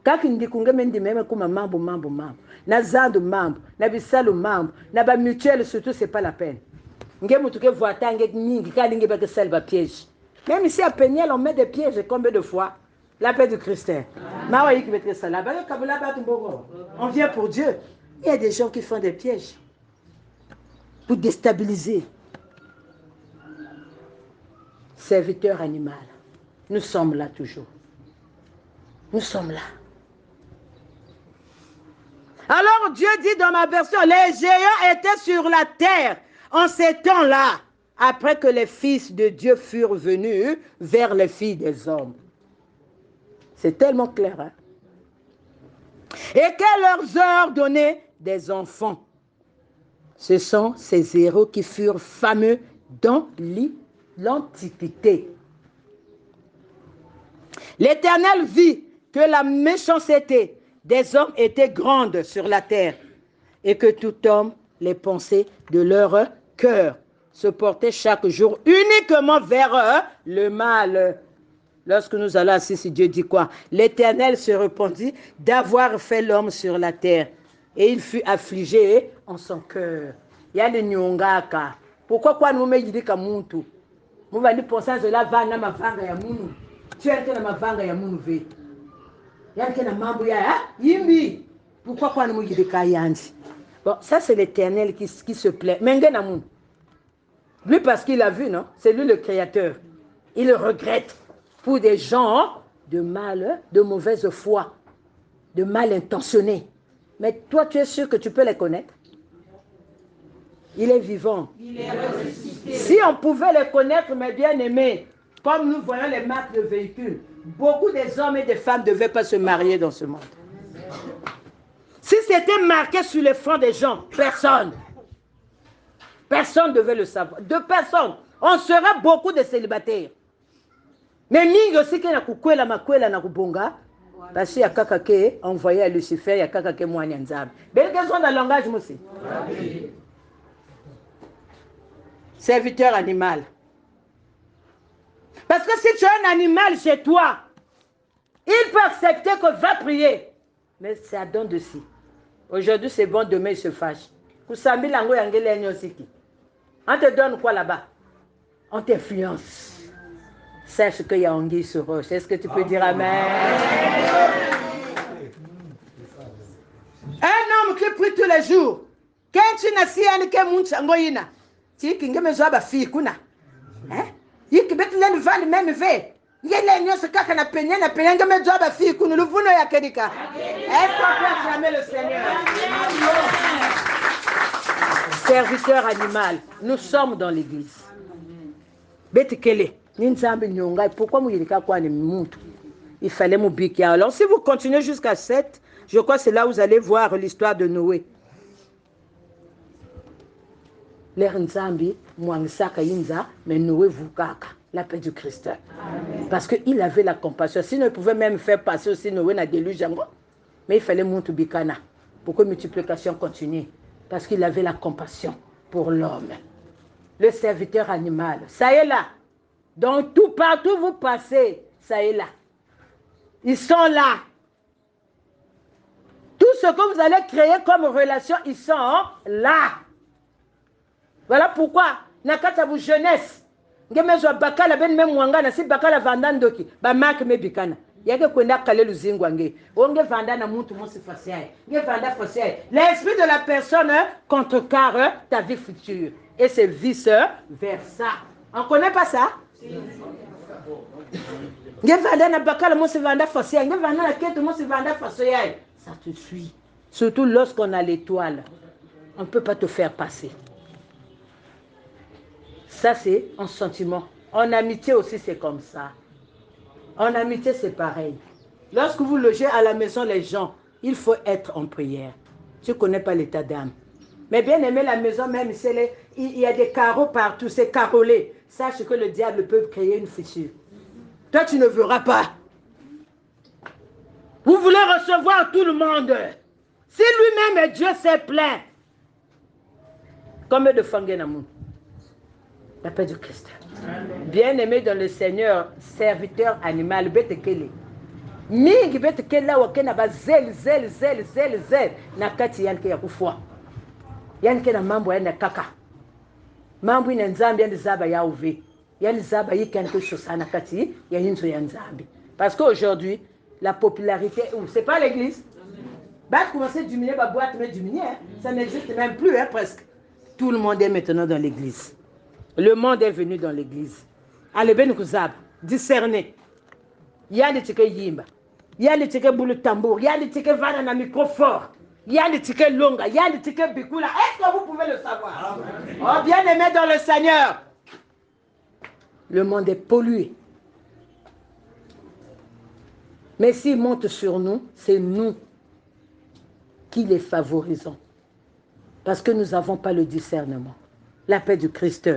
Ka kindi kungeme ndi meme kuma mambo. Na zando mambo, na bisalo mambo, na ba mutuelle surtout c'est pas la peine. Ngemo tuke voita nge nyingi ka lingi ba que sel ba piège. Même ici à Peniel on met des pièges combien de fois? La paix du Christ. Ma wa yiki betre ça là. Ba kabula ba tumbogo. On vient pour Dieu. Il y a des gens qui font des pièges pour déstabiliser. Serviteur animal. Nous sommes là toujours. Nous sommes là. Alors Dieu dit dans ma version, les géants étaient sur la terre en ces temps-là, après que les fils de Dieu furent venus vers les filles des hommes. C'est tellement clair. Hein? Et qu'à leurs heures donnaient des enfants. Ce sont ces héros qui furent fameux dans l'Antiquité. L'Éternel vit que la méchanceté des hommes était grande sur la terre et que tout homme, les pensées de leur cœur se portaient chaque jour uniquement vers le mal. Lorsque nous allons Assisi, Dieu dit quoi? L'Éternel se répandit d'avoir fait l'homme sur la terre et il fut affligé en son cœur. Il y a des nyongaka. Pourquoi quoi nous mettons comme muntu? Nous allons penser à cela va na mavanga ya munu. Tu es na mavanga ya munu ve. Ya na mambo ya yimbi. Pourquoi quoi nous mettons kayanji? Bon, ça c'est l'Éternel qui se plaît. Mengena munu. Lui parce qu'il a vu, non? C'est lui le créateur. Il regrette pour des gens de mal, de mauvaise foi, de mal intentionnés. Mais toi, tu es sûr que tu peux les connaître? Il est vivant. Il est ressuscité. Si on pouvait les connaître, mes bien-aimés, comme nous voyons les marques de véhicules, beaucoup des hommes et des femmes ne devaient pas se marier dans ce monde. Si c'était marqué sur les fronts des gens, personne. Personne ne devait le savoir. De personne. On sera beaucoup de célibataires. Mais mingi aussi qu'il y a kukwela makwela na kubonga. Parce qu'il y a kakake envoyé à Lucifer, il y a kakake moine nzambe. Belle question dans le langage aussi. Serviteur animal. Parce que si tu as un animal chez toi, il peut accepter que va prier. Mais c'est à don de si. Aujourd'hui c'est bon, demain il se fâche. On te donne quoi là-bas? On t'influence. Sache qu'il y a anguille sur roche. Est-ce que tu peux dire amen? Un homme qui prie tous les jours. Quand tu n'as si un qui est mounchangoïna. Tu qui me joue à fille kuna. Hein? Il qui met le vent même fait. Il y a les nions qui na peigné na peigné que me joue à fille kuna le vouno ya kedika. Est-ce qu'on peut acclamer le Seigneur? Serviteur animal. Nous sommes dans l'église. Bete kele. Pourquoi il fallait m'oublier. Alors si vous continuez jusqu'à 7, je crois que c'est là où vous allez voir l'histoire de Noé. L'air Nzambi, mais Noé vous kaka, la paix du Christ. Parce qu'il avait la compassion. Sinon, il pouvait même faire passer aussi Noé dans déluge. Mais il fallait monter bikana pour que la multiplication continue. Parce qu'il avait la compassion pour l'homme. Le serviteur animal. Ça y est là. Donc, tout partout vous passez, ça est là. Ils sont là. Tout ce que vous allez créer comme relation, ils sont là. Voilà pourquoi, nakata vous jeunesse, ngemezo bakala ben même wangana si bakala vandandoki, ba mark me bikana. Yake kwenda kale luzingu nge. Onge vanda na muntu mosi fasiaye. Nge vanda fasiaye. L'esprit de la personne contrecarre ta vie future et c'est vice versa. On connaît pas ça? Ça te suit. Surtout lorsqu'on a l'étoile. On ne peut pas te faire passer. Ça, c'est un sentiment En amitié aussi, c'est comme ça. En amitié, c'est pareil. Lorsque vous logez à la maison les gens, il faut être en prière. Tu ne connais pas l'état d'âme. Mais bien aimé, la maison même, il y a des carreaux partout, c'est carrelé. Sache que le diable peut créer une fissure. Toi, tu ne verras pas. Vous voulez recevoir tout le monde. Si lui-même, Dieu s'est plaint. Comme de Fangenamoun. La paix du Christ. Bien-aimé dans le Seigneur, serviteur animal, betekele. Mingi betekele la wakena ba zel. Na kati yanke ya kufwa. Yanke na mambo ya kaka. Mambo ina nzambi ya zaba ya uve. Ya zaba yi quelque chose na kati ya yinzo ya nzambi. Parce qu'aujourd'hui, la popularité, c'est pas l'église. Va commencer à diminuer, va boîte mais diminuer. Hein. Ça n'existe même plus, hein, presque. Tout le monde est maintenant dans l'église. Le monde est venu dans l'église. Allez, ben kuzab, discerner. Il y a des tickets yimba. Il y a des tickets boule tambour. Il y a des tickets vana na micro fort. Il y a des tickets longa. Il y a des tickets bikula. Est-ce que vous pouvez le savoir? Oh, bien aimé dans le Seigneur. Le monde est pollué. Mais s'il monte sur nous, c'est nous qui les favorisons. Parce que nous n'avons pas le discernement. La paix du Christ.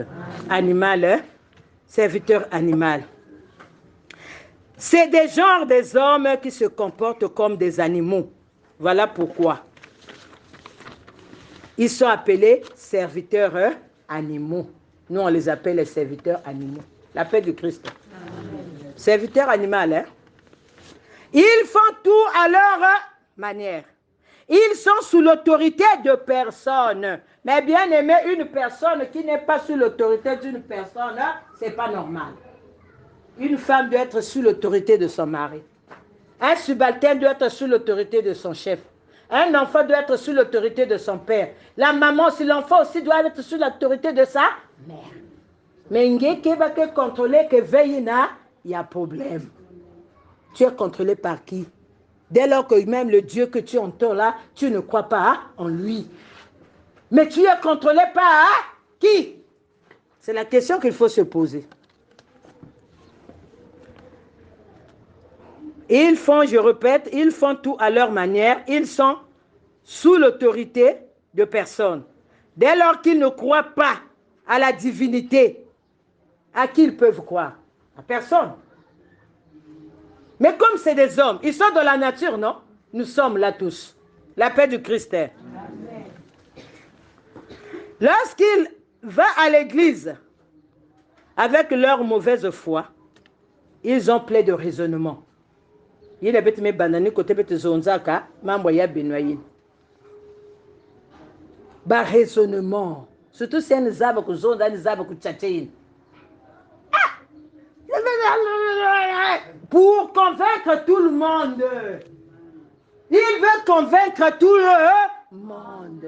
Animal, hein? Serviteur animal. C'est des genres des hommes qui se comportent comme des animaux. Voilà pourquoi. Ils sont appelés serviteurs animaux. Nous, on les appelle les serviteurs animaux. La paix du Christ. Serviteur animal, hein? Ils font tout à leur manière. Ils sont sous l'autorité de personne. Mais bien aimé, une personne qui n'est pas sous l'autorité d'une personne, ce n'est pas normal. Une femme doit être sous l'autorité de son mari. Un subalterne doit être sous l'autorité de son chef. Un enfant doit être sous l'autorité de son père. La maman, si l'enfant aussi doit être sous l'autorité de sa mère. Mais qui va contrôler que veille il y a problème. Tu es contrôlé par qui? Dès lors que même le Dieu que tu entends là, tu ne crois pas en lui. Mais tu es contrôlé par qui? C'est la question qu'il faut se poser. Ils font, je répète, ils font tout à leur manière. Ils sont sous l'autorité de personne. Dès lors qu'ils ne croient pas à la divinité, à qui ils peuvent croire? À personne. Mais comme c'est des hommes, ils sont dans la nature, non? Nous sommes là tous. La paix du Christ. Lorsqu'ils vont à l'église avec leur mauvaise foi, ils ont plein de raisonnement. Il a bête mes banani côté bête zonzaka, mambo ya benoyin. Ba raisonnement. Surtout si un zaba ku zonda ni zaba ku tchatchein. Pour convaincre tout le monde. Il veut convaincre tout le monde.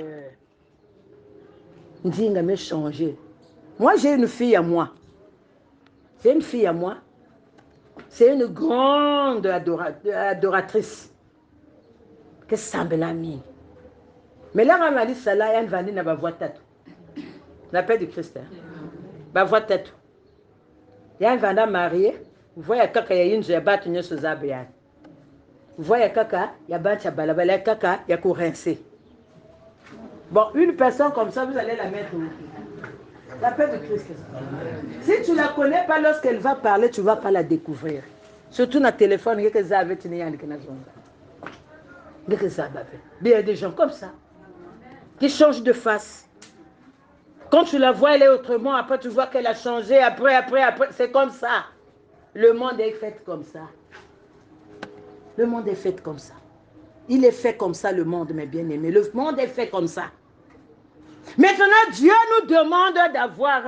Ndinga me changer. Moi, j'ai une fille à moi. J'ai une fille à moi. C'est une grande adoratrice. Que semble l'ami. Mais là, on m'a dit ça là, il y a une voix tête. La paix du Christ. Ma voix tête. Il y a une vanda mariée. Vous voyez kaka ya yinzo ya batu nyoso zabe ya. Vous voyez kaka ya bacha balabala kaka ya courincer. Bon, une personne comme ça, vous allez la mettre où? La paix de Christ. Si tu ne la connais pas, lorsqu'elle va parler, tu ne vas pas la découvrir. Surtout dans le téléphone, il y a des gens comme ça, qui changent de face. Quand tu la vois, elle est autrement. Après, tu vois qu'elle a changé. Après. C'est comme ça. Le monde est fait comme ça. Le monde est fait comme ça. Il est fait comme ça, le monde, mes bien-aimés. Le monde est fait comme ça. Maintenant, Dieu nous demande d'avoir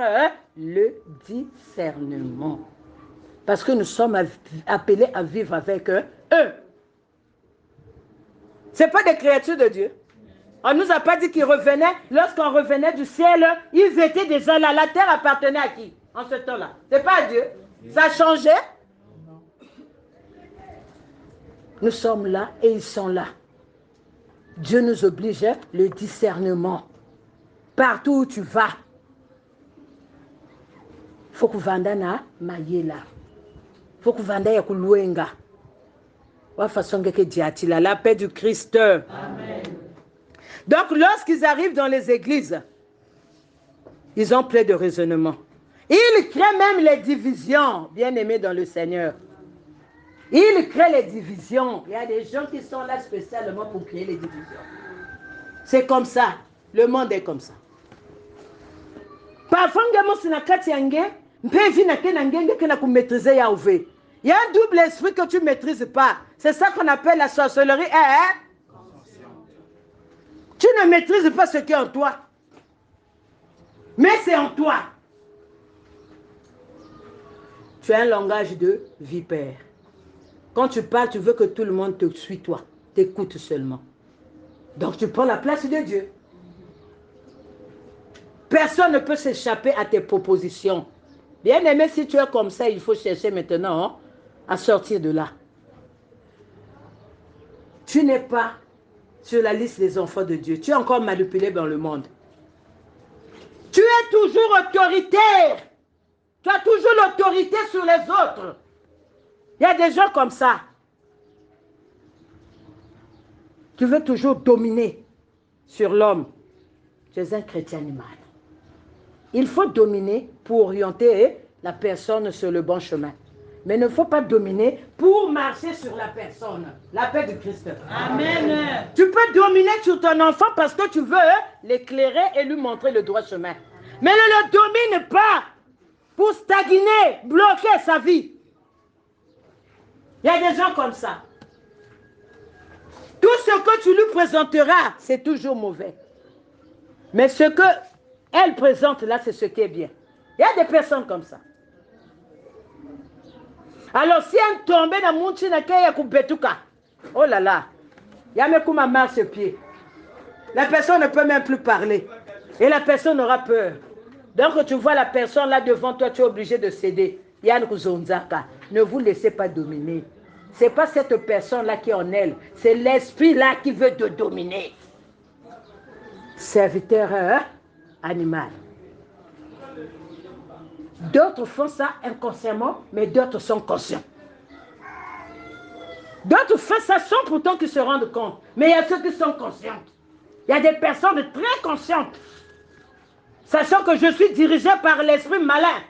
le discernement. Parce que nous sommes appelés à vivre avec eux. Ce n'est pas des créatures de Dieu. On ne nous a pas dit qu'ils revenaient. Lorsqu'on revenait du ciel, ils étaient déjà là. La terre appartenait à qui en ce temps-là? Ce n'est pas à Dieu. Ça a changé. Nous sommes là et ils sont là. Dieu nous oblige le discernement. Partout où tu vas. faut kuvanda na mayela, faut kuvanda ya kuluenga. Wa façon que diatila la paix du Christ. Amen. Donc lorsqu'ils arrivent dans les églises, ils ont plein de raisonnements. Ils créent même les divisions, bien-aimés dans le Seigneur. Ils créent les divisions. Il y a des gens qui sont là spécialement pour créer les divisions. C'est comme ça. Le monde est comme ça. Parfois, il y a un double esprit que tu ne maîtrises pas. C'est ça qu'on appelle la sorcellerie. Tu ne maîtrises pas ce qui est en toi. Mais c'est en toi. Tu as un langage de vipère. Quand tu parles, tu veux que tout le monde te suit, toi. T'écoute seulement. Donc tu prends la place de Dieu. Personne ne peut s'échapper à tes propositions. Bien aimé, si tu es comme ça, il faut chercher maintenant à sortir de là. Tu n'es pas sur la liste des enfants de Dieu. Tu es encore manipulé dans le monde. Tu es toujours autoritaire. Tu as toujours l'autorité sur les autres. Il y a des gens comme ça. Tu veux toujours dominer sur l'homme. Tu es un chrétien animal. Il faut dominer pour orienter la personne sur le bon chemin. Mais il ne faut pas dominer pour marcher sur la personne. La paix du Christ. Amen. Tu peux dominer sur ton enfant parce que tu veux l'éclairer et lui montrer le droit chemin. Mais ne le domine pas pour stagner, bloquer sa vie. Il y a des gens comme ça. Tout ce que tu lui présenteras, c'est toujours mauvais. Mais ce qu'elle présente là, c'est ce qui est bien. Il y a des personnes comme ça. Alors, si elle tombe dans mon china, oh là là, il y a même comme marche-pied. La personne ne peut même plus parler. Et la personne aura peur. Donc, tu vois la personne là devant toi, tu es obligé de céder. Yann Kuzonzaka, ne vous laissez pas dominer. Ce n'est pas cette personne-là qui est en elle. C'est l'esprit-là qui veut te dominer. Serviteur animal. D'autres font ça inconsciemment, mais d'autres sont conscients. D'autres font ça sans pourtant qu'ils se rendent compte. Mais il y a ceux qui sont conscients. Il y a des personnes très conscientes. Sachant que je suis dirigé par l'esprit malin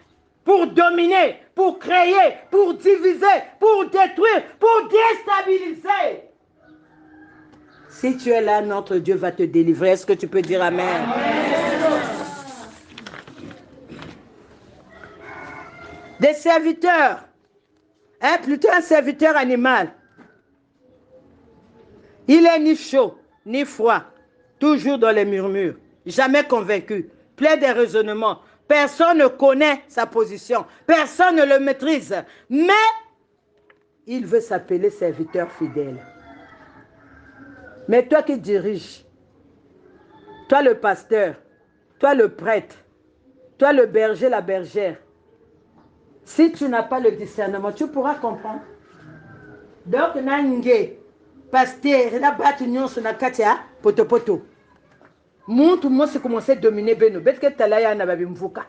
pour dominer, pour créer, pour diviser, pour détruire, pour déstabiliser. Si tu es là, notre Dieu va te délivrer. Est-ce que tu peux dire Amen? Amen. Des serviteurs, plutôt un serviteur animal. Il est ni chaud, ni froid, toujours dans les murmures, jamais convaincu, plein de raisonnements. Personne ne connaît sa position, personne ne le maîtrise, mais il veut s'appeler serviteur fidèle. Mais toi qui diriges, toi le pasteur, toi le prêtre, toi le berger, la bergère, si tu n'as pas le discernement, tu pourras comprendre. Donc, nange, pasteur, la bâtiment sur la katia, poto poto. Mon tout le monde s'est commencé à dominer Beno. Bête que talaya n'a pas mvuka.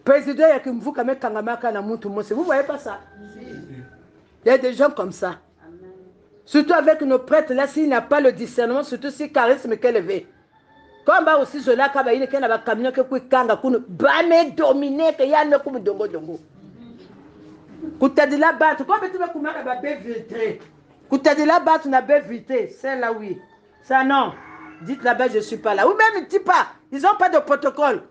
Président y'a mvuka mais kangamaka na mon tout le monde. Vous voyez pas ça? Il y a des gens comme ça. Surtout avec nos prêtres là, s'il n'a pas le discernement, surtout si charisme qu'elle avait. Comme bah aussi cela kaba il qu'elle a camion que kui kanga kunu ba me dominer que ya ne kumu dongo dongo. Kuta de la batte, comme tu vas kumaka ba be filtré. Kuta de la batte na be filtré, c'est là oui. Ça non. Dites là-bas je suis pas là. Ou même ne dis pas, ils ont pas de protocole.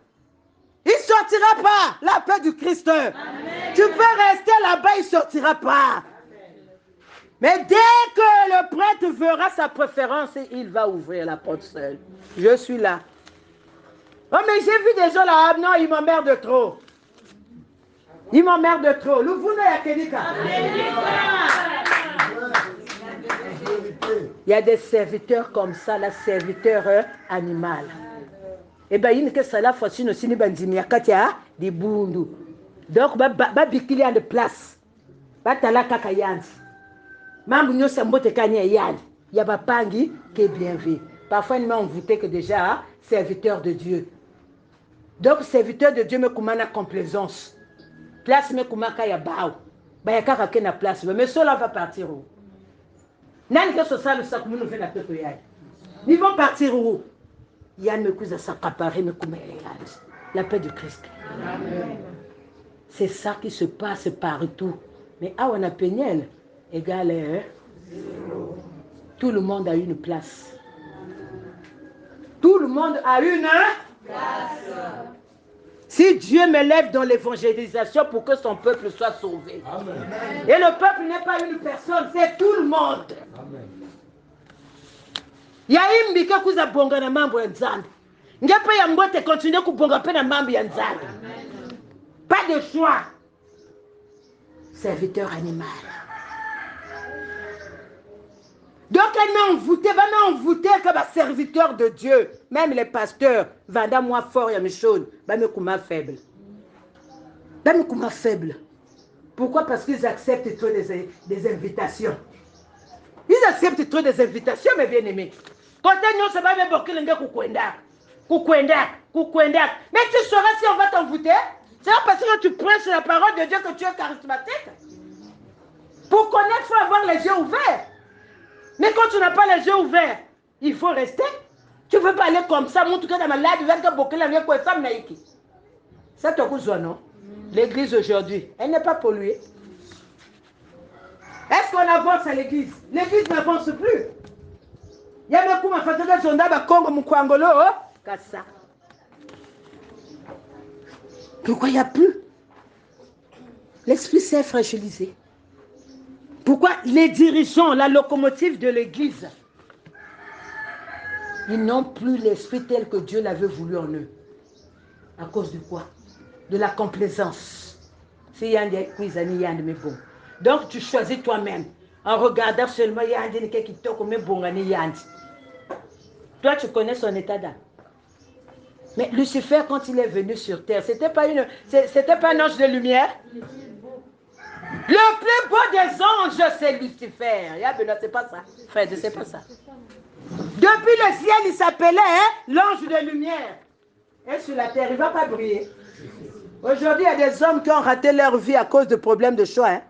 Il sortira pas la paix du Christ. Amen. Tu peux rester là-bas, il sortira pas. Mais dès que le prêtre verra sa préférence, il va ouvrir la porte seul. Je suis là. Oh, mais j'ai vu des gens là, non, ils m'emmerdent trop. Ils m'emmerdent trop. Il y a des serviteurs comme ça, la serviteur animal. Et bien, il y a que ça la fois, sinon, si nous avons des bundu. Donc, il y a de place. Il y a kakayansi. Mambu nyosa mbote kanya yali. Il y a pas pangi qui est bien vu. Parfois, il m'a envoûté que déjà, serviteur de Dieu. Donc, serviteur de Dieu, me commande complaisance. Place me commande ya bao. Ba ya kaka ke na place. Mais cela va partir où? Nani que ce soit le sac nous fait la tête yaï. Ils vont partir où? Yann me cousa s'accaparer me commande la paix de Christ. C'est ça qui se passe partout. Mais ah on a Péniel égale tout le monde a une place. Tout le monde a une place. Si Dieu me lève dans l'évangélisation pour que son peuple soit sauvé. Amen. Et le peuple n'est pas une personne, c'est tout le monde. Il y a une qui a bonga na mambo ya nzambe. Ngepa ya mbote continue kubonga pe na mambo ya nzambe. Pas de choix. Serviteur animal. Donc elle m'a envoûté comme un serviteur de Dieu. Même les pasteurs, vanda moi fort ya michon, ba me kuma faible. Ba me kuma faible. Pourquoi? Parce qu'ils acceptent trop des invitations. Ils acceptent trop des invitations, mes bien-aimés. Quand nous se va me boquer le kukwenda. Mais tu sauras si on va t'envoûter. C'est pas parce que tu prêches la parole de Dieu que tu es charismatique. Pour connaître, il faut avoir les yeux ouverts. Mais quand tu n'as pas les yeux ouverts, il faut rester. Tu ne veux pas aller comme ça, mon tout cas dans ma live, ça te coûte non? L'église aujourd'hui, elle n'est pas polluée. Est-ce qu'on avance à l'église? L'église n'avance plus. Il y a beaucoup de gens qui sont dans le Congo, Moukwangolo, Kassa. Pourquoi il n'y a plus? L'esprit s'est fragilisé. Pourquoi les dirigeants, la locomotive de l'église, ils n'ont plus l'esprit tel que Dieu l'avait voulu en eux? À cause de quoi? De la complaisance. C'est Yann mais bon. Donc tu choisis toi-même en regardant seulement Yann qui te comme bon Yann. Toi tu connais son état d'âme. Mais Lucifer quand il est venu sur terre, c'était pas un ange de lumière. Le plus beau des anges, c'est Lucifer. C'est pas ça. Frère, c'est pas ça. Depuis le ciel, il s'appelait l'ange de lumière. Et sur la terre, il ne va pas briller. Aujourd'hui, il y a des hommes qui ont raté leur vie à cause de problèmes de choix.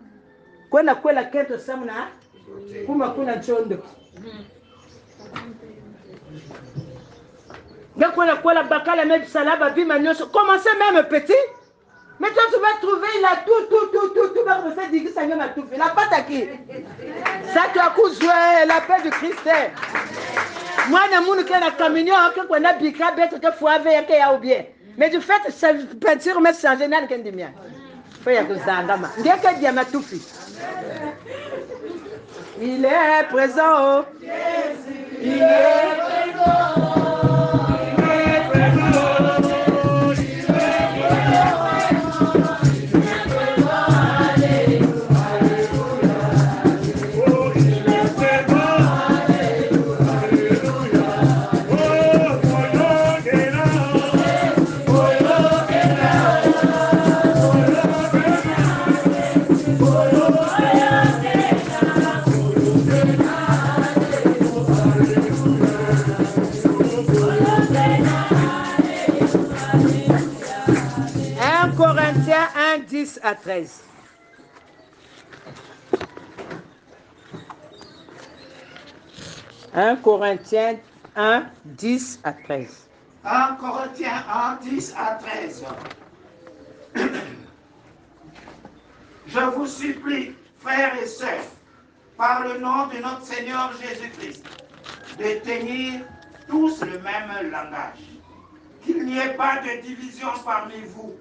Commencez même petit. Mais toi, tu vas trouver, il a tout. Il n'a pas taqué. Ça, tu as joué la paix de Christ. Moi, je suis un camion, mais du fait, ça peinture, mais c'est en général qu'il y a. Il est présent. Il est présent. Corinthiens 1, 10 à 13. Corinthiens 1, 10 à 13. 1 Corinthiens 1, 10 à 13. Je vous supplie, frères et sœurs, par le nom de notre Seigneur Jésus-Christ, de tenir tous le même langage. Qu'il n'y ait pas de division parmi vous,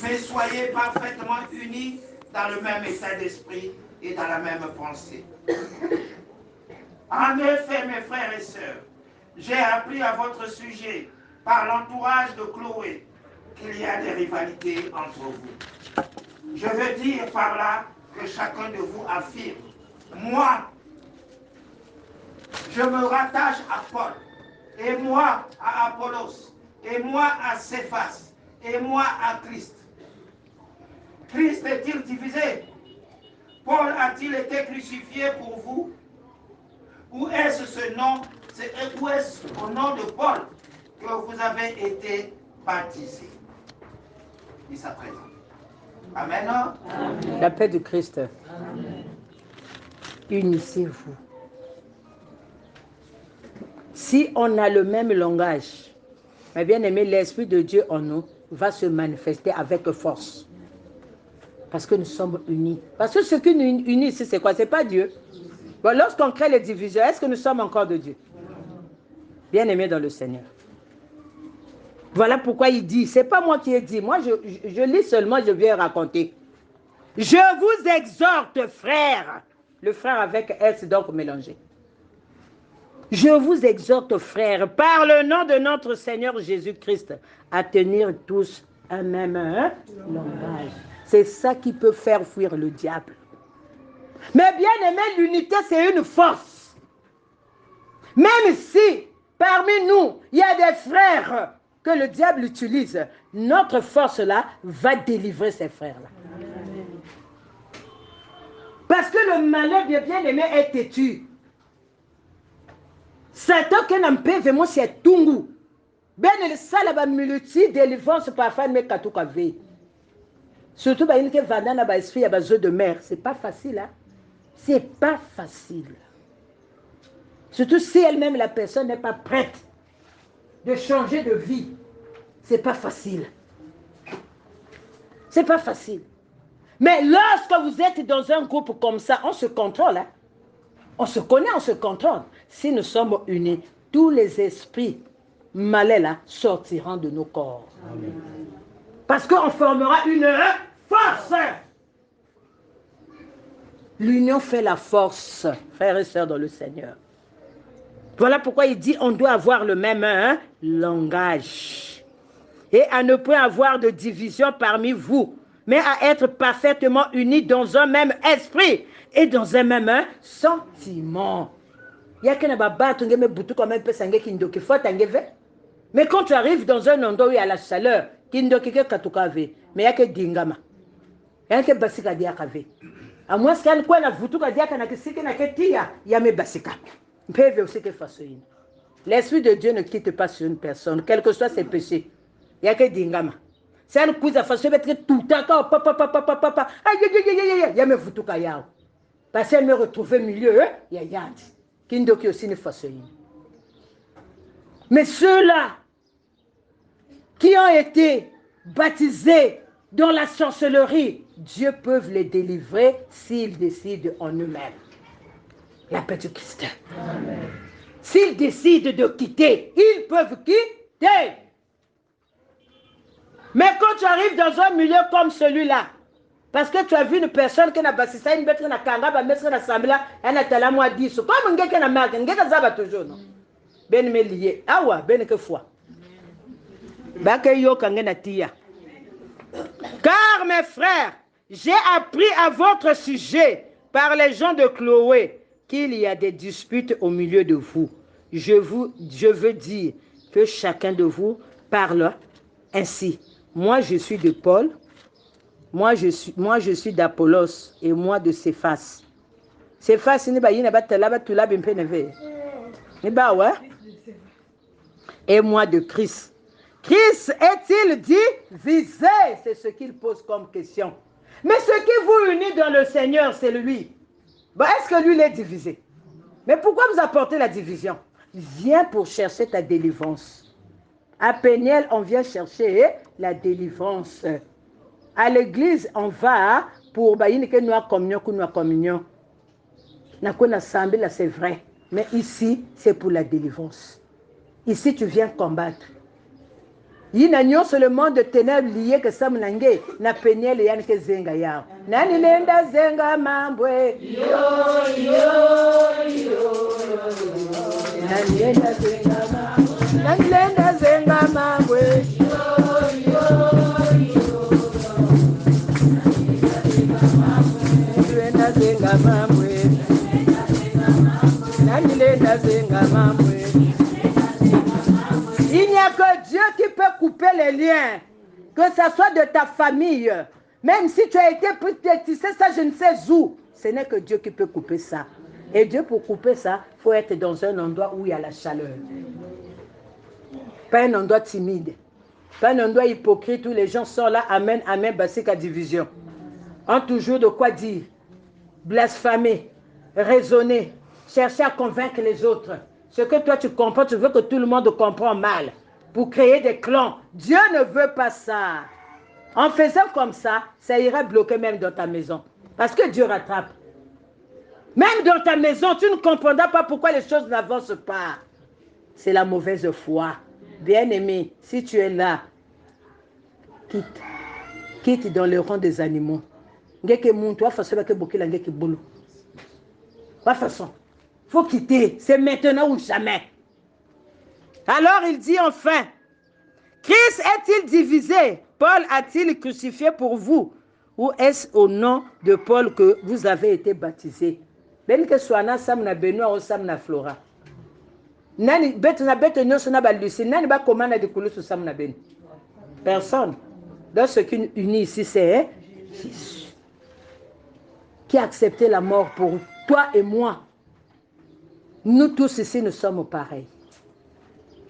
mais soyez parfaitement unis dans le même état d'esprit et dans la même pensée. En effet, mes frères et sœurs, j'ai appris à votre sujet, par l'entourage de Chloé, qu'il y a des rivalités entre vous. Je veux dire par là que chacun de vous affirme, moi, je me rattache à Paul, et moi à Apollos, et moi à Céphas, et moi à Christ. Christ est-il divisé? Paul a-t-il été crucifié pour vous? Ou est-ce au nom de Paul que vous avez été baptisés. Il s'est présent. Amen. La paix du Christ. Amen. Unissez-vous. Si on a le même langage, mais bien aimé, l'Esprit de Dieu en nous va se manifester avec force. Parce que nous sommes unis. Parce que ce qui nous unit ici, c'est quoi? C'est pas Dieu. Bon, lorsqu'on crée les divisions, est-ce que nous sommes encore de Dieu? Bien aimé dans le Seigneur. Voilà pourquoi il dit, c'est pas moi qui ai dit, moi je lis seulement, je viens raconter. Je vous exhorte, frères. Le frère avec S donc mélangé. Je vous exhorte, frères, par le nom de notre Seigneur Jésus-Christ, à tenir tous un même langage. C'est ça qui peut faire fuir le diable. Mais bien aimé, l'unité, c'est une force. Même si, parmi nous, il y a des frères que le diable utilise, notre force-là va délivrer ces frères-là. Parce que le malheur, bien aimé, est têtu. Satan qui n'a pas vraiment c'est tungu. Ben le salaba multi délivrance parfois mais katuka ve. Surtout ba une que vandana ba esprit ya ba jeu de mer, c'est pas facile hein. C'est pas facile. Surtout si elle-même la personne n'est pas prête de changer de vie. C'est pas facile. C'est pas facile. Mais lorsque vous êtes dans un groupe comme ça, on se contrôle hein. On se connaît, on se contrôle. Si nous sommes unis, tous les esprits malais là sortiront de nos corps. Amen. Parce qu'on formera une force. L'union fait la force, frères et sœurs dans le Seigneur. Voilà pourquoi il dit on doit avoir le même langage. Et à ne point avoir de division parmi vous, mais à être parfaitement unis dans un même esprit et dans un même sentiment. Mais quand tu arrives dans un endroit où il y a la chaleur, mais il n'y a que dingama. Il y a que basika diakave. À moins qu'il y ait quoi la vutuka diakana que c'est que tia, il y a mes basika. L'Esprit de Dieu ne quitte pas sur une personne, quel que soit ses péchés. Il n'y a que dingama. C'est un coup de façon d'être tout le temps, papa, il y a mes vutuka yao. Parce qu'elle me retrouve au milieu, il y a yad. Kindoki aussi ne fasse rien. Mais ceux-là qui ont été baptisés dans la sorcellerie, Dieu peut les délivrer s'ils décident en eux-mêmes. La paix du Christ. S'ils décident de quitter, ils peuvent quitter. Mais quand tu arrives dans un milieu comme celui-là, parce que tu as vu une personne qui n'a pas ça, une bête qui n'a kanga, ba mettre na sambla, elle a tala moi 10. Comme ngeke na marque, ngeke zaba toujours non. Ben me lié. Awa, ben que foi. Ba ke yo kanga na tia. Car mes frères, j'ai appris à votre sujet par les gens de Chloé qu'il y a des disputes au milieu de vous. Je veux dire que chacun de vous parle ainsi. Moi je suis de Paul. Moi je suis d'Apollos et moi de Céphas. Céphas ni ba yina batala batula bimpe neve. Ni ba ouais. Et moi de Christ. Christ est-il divisé? C'est ce qu'il pose comme question. Mais ce qui vous unit dans le Seigneur, c'est lui. Bon, est-ce que lui il est divisé? Mais pourquoi vous apportez la division? Viens pour chercher ta délivrance. À Péniel, on vient chercher la délivrance. À l'église, on va pour que nous communion. C'est vrai. Mais ici, c'est pour la délivrance. Ici, tu viens combattre. Il y a seulement de ténèbres liées que ça m'nangue na Péniel et que zenga yao. Nani lenda zenga mambwe. Yo. Nani lenda zenga mambwe. Nani lenda zenga mambwe. Il n'y a que Dieu qui peut couper les liens, que ce soit de ta famille, même si tu as été petit, ça je ne sais où, ce n'est que Dieu qui peut couper ça. Et Dieu pour couper ça, il faut être dans un endroit où il y a la chaleur. Pas un endroit timide. Pas un endroit hypocrite où les gens sont là, amen, amen, basique à division. On toujours de quoi dire, blasphémer, raisonner, chercher à convaincre les autres. Ce que toi tu comprends, tu veux que tout le monde comprenne mal. Pour créer des clans. Dieu ne veut pas ça. En faisant comme ça, ça ira bloquer même dans ta maison. Parce que Dieu rattrape. Même dans ta maison, tu ne comprendras pas pourquoi les choses n'avancent pas. C'est la mauvaise foi. Bien-aimé, si tu es là, quitte. Quitte dans le rang des animaux. Faut quitter. C'est maintenant ou jamais. Alors il dit enfin, Christ est-il divisé? Paul a-t-il crucifié pour vous? Ou est-ce au nom de Paul que vous avez été baptisés? Même que soit na Samna Benoît ou Samna Flora. Nani bête na bête nyonso na ba Lucie, nani ba commande de couler sur Samna Ben. Personne. Donc ce qui unit ici c'est Jésus qui a accepté la mort pour toi et moi. Nous tous ici nous sommes pareils.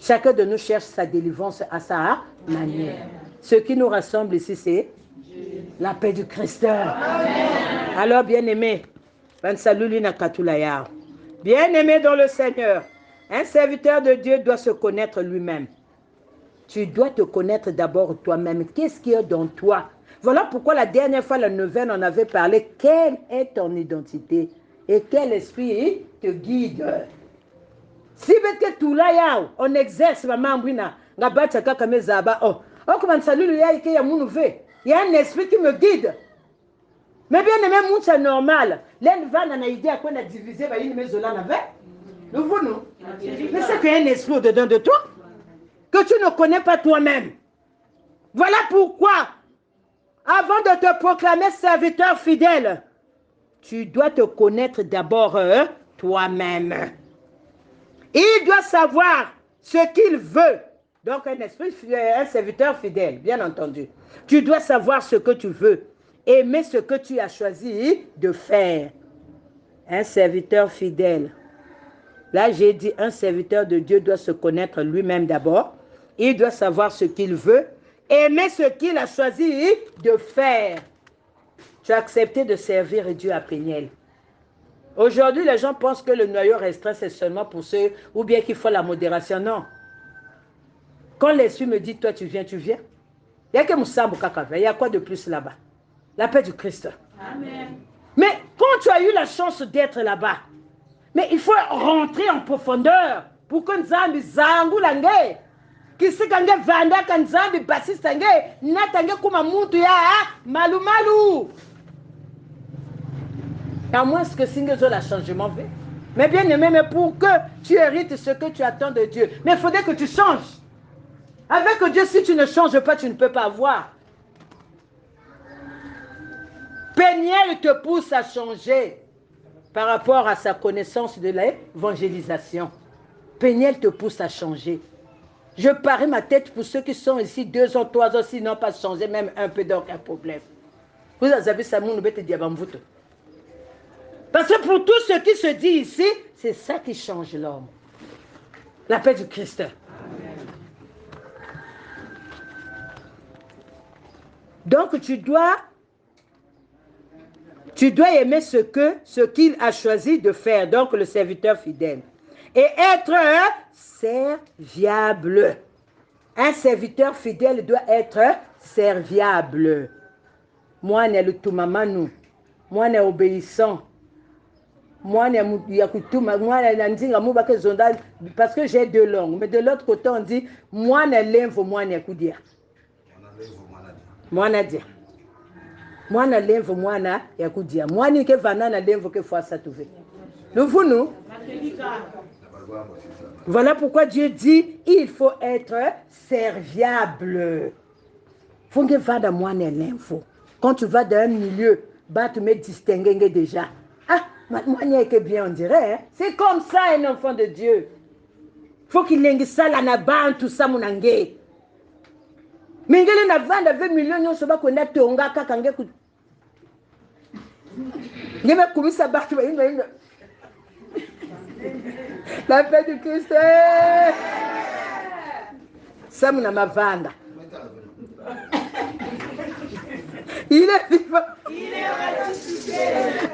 Chacun de nous cherche sa délivrance à sa manière. Ce qui nous rassemble ici c'est la paix du Christ. Alors bien-aimé, bien-aimé dans le Seigneur, un serviteur de Dieu doit se connaître lui-même. Tu dois te connaître d'abord toi-même. Qu'est-ce qu'il y a dans toi? Voilà pourquoi la dernière fois, la neuvaine, on avait parlé. Quelle est ton identité? Et quel esprit te guide? Si on exerce, il y a un esprit qui me guide. Mais bien aimé, c'est normal. Mais c'est qu'il y a un esprit au-dedans de toi que tu ne connais pas toi-même. Voilà pourquoi, avant de te proclamer serviteur fidèle, tu dois te connaître d'abord toi-même. Il doit savoir ce qu'il veut. Donc un serviteur fidèle, bien entendu. Tu dois savoir ce que tu veux. Aimer ce que tu as choisi de faire. Un serviteur fidèle. Là, j'ai dit, un serviteur de Dieu doit se connaître lui-même d'abord. Il doit savoir ce qu'il veut. Aimer ce qu'il a choisi de faire. Tu as accepté de servir Dieu à Péniel. Aujourd'hui, les gens pensent que le noyau restreint, c'est seulement pour ceux, ou bien qu'il faut la modération. Non. Quand l'esprit me dit, toi, tu viens, tu viens. Il y a que Moussambo Kakava. Il y a quoi de plus là-bas? La paix du Christ. Amen. Mais quand tu as eu la chance d'être là-bas, mais il faut rentrer en profondeur pour que Nzambi zangu langue. Kisikange vanda kanzambi basistange natange kuma muntu ya malu malu. À moins que Singezo la changement fait. Mais bien aimé, mais pour que tu hérites ce que tu attends de Dieu, mais il faudrait que tu changes. Avec Dieu, si tu ne changes pas, tu ne peux pas avoir. Péniel te pousse à changer par rapport à sa connaissance de l'évangélisation. Péniel te pousse à changer. Je parie ma tête pour ceux qui sont ici 2 ans, 3 ans, s'ils n'ont pas changé, même un peu, donc un problème. Vous avez ça, mon bête diabamvuto. Parce que pour tout ce qui se dit ici, c'est ça qui change l'homme. La paix du Christ. Amen. Donc tu dois aimer ce qu'il a choisi de faire, donc le serviteur fidèle. Et être serviable. Un serviteur fidèle doit être serviable. Moi, je suis le mamanu. Moi, je suis obéissant. Moi, parce que j'ai 2 langues. Mais de l'autre côté, on dit, moi, je suis moi, je suis moi, je suis moi, je suis moi, je suis moi, je suis vanana lemvo que fois ça trouvé. Nous. Voilà pourquoi Dieu dit, il faut être serviable. Faut que va dans moi l'info. Quand tu vas dans un milieu, bah tu me distinguer déjà. Ah, moi que bien on dirait. Hein? C'est comme ça un enfant de Dieu. Faut qu'il ait ça là na ban tout ça mon angé. Mingele na vanda 20 millions on se bat connaître tonga kakange ku. Ngeme kumisa batu ba ino. La paix du Christ. Ça m'a mavanda. Il est vivant.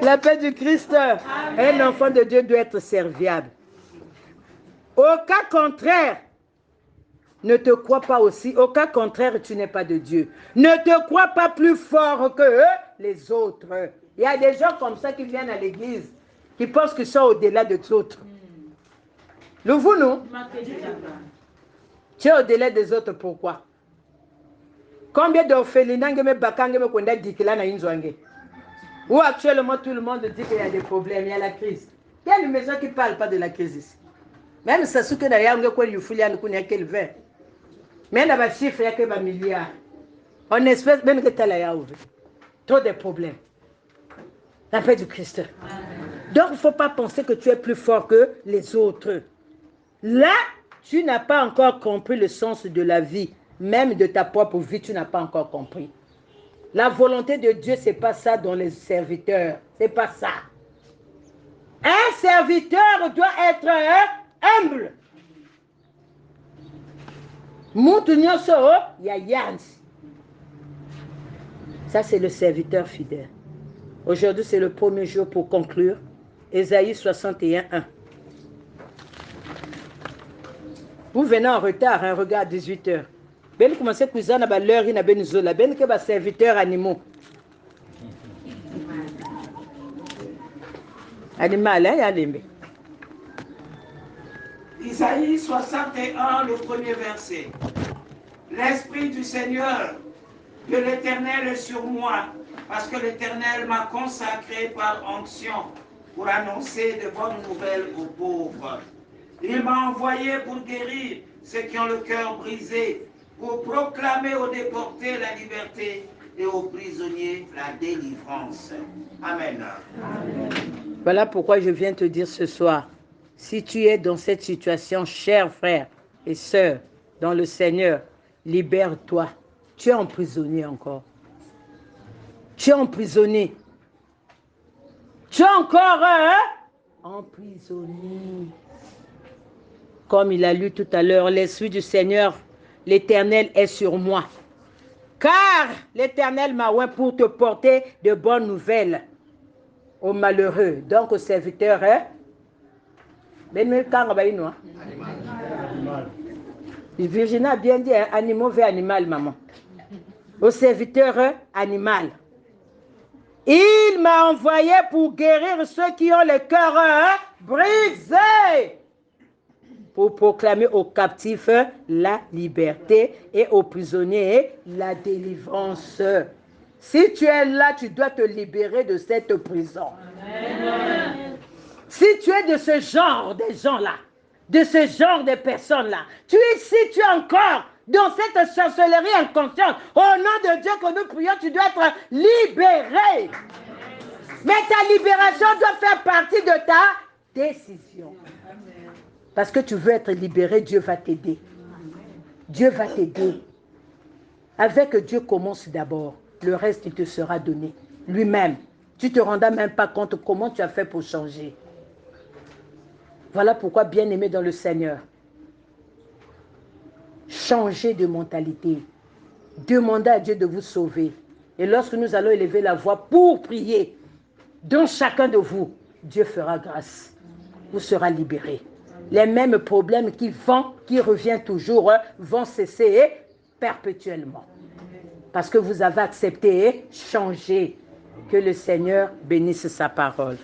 La paix du Christ. Un enfant de Dieu doit être serviable. Au cas contraire, ne te crois pas aussi. Au cas contraire, tu n'es pas de Dieu. Ne te crois pas plus fort que les autres. Il y a des gens comme ça qui viennent à l'église, qui pensent qu'ils sont au-delà des autres. Nous, nous, tu es au-delà des autres, pourquoi? Combien d'orphelinats où actuellement tout le monde dit qu'il y a des problèmes, il y a la crise. Il y a une maison qui ne parle pas de la crise ici. Même si c'est que d'ailleurs, il y a quel vin. Mais dans les chiffres, il y a que milliards. On espère même que tu as trop de problèmes. La paix du Christ. Donc, il ne faut pas penser que tu es plus fort que les autres. Là, tu n'as pas encore compris le sens de la vie. Même de ta propre vie, tu n'as pas encore compris. La volonté de Dieu, ce n'est pas ça dans les serviteurs. Ce n'est pas ça. Un serviteur doit être humble. Ça, c'est le serviteur fidèle. Aujourd'hui, c'est le premier jour pour conclure. Ésaïe 61:1. Vous venez en retard, hein, regarde, 18h. Ben commencez à cuisiner à l'heure, il y a ben que serviteurs animaux. Animal, hein, il Isaïe 61, le premier verset. L'Esprit du Seigneur, de l'Éternel est sur moi, parce que l'Éternel m'a consacré par onction pour annoncer de bonnes nouvelles aux pauvres. Il m'a envoyé pour guérir ceux qui ont le cœur brisé, pour proclamer aux déportés la liberté et aux prisonniers la délivrance. Amen. Voilà pourquoi je viens te dire ce soir, si tu es dans cette situation, chers frères et sœurs, dans le Seigneur, libère-toi. Tu es emprisonné encore. Tu es emprisonné. Tu es encore emprisonné. Comme il a lu tout à l'heure, l'Esprit du Seigneur, l'Éternel est sur moi. Car l'Éternel m'a oint pour te porter de bonnes nouvelles aux malheureux. Donc aux serviteurs, Virginie a bien dit, animaux vers animal, maman. Aux serviteurs, animal. Il m'a envoyé pour guérir ceux qui ont le cœur brisé, pour proclamer aux captifs la liberté et aux prisonniers la délivrance. Si tu es là, tu dois te libérer de cette prison. Amen. Si tu es de ce genre de gens-là, de ce genre de personnes-là, tu es ici, tu es encore dans cette chancellerie inconsciente. Au nom de Dieu que nous prions, tu dois être libéré. Mais ta libération doit faire partie de ta décision. Parce que tu veux être libéré, Dieu va t'aider. Dieu va t'aider. Avec Dieu, commence d'abord. Le reste, il te sera donné. Lui-même. Tu ne te rendras même pas compte comment tu as fait pour changer. Voilà pourquoi, bien-aimé dans le Seigneur, changez de mentalité. Demandez à Dieu de vous sauver. Et lorsque nous allons élever la voix pour prier, dans chacun de vous, Dieu fera grâce. Vous serez libéré. Les mêmes problèmes qui reviennent toujours, vont cesser perpétuellement. Parce que vous avez accepté et changé. Que le Seigneur bénisse sa parole.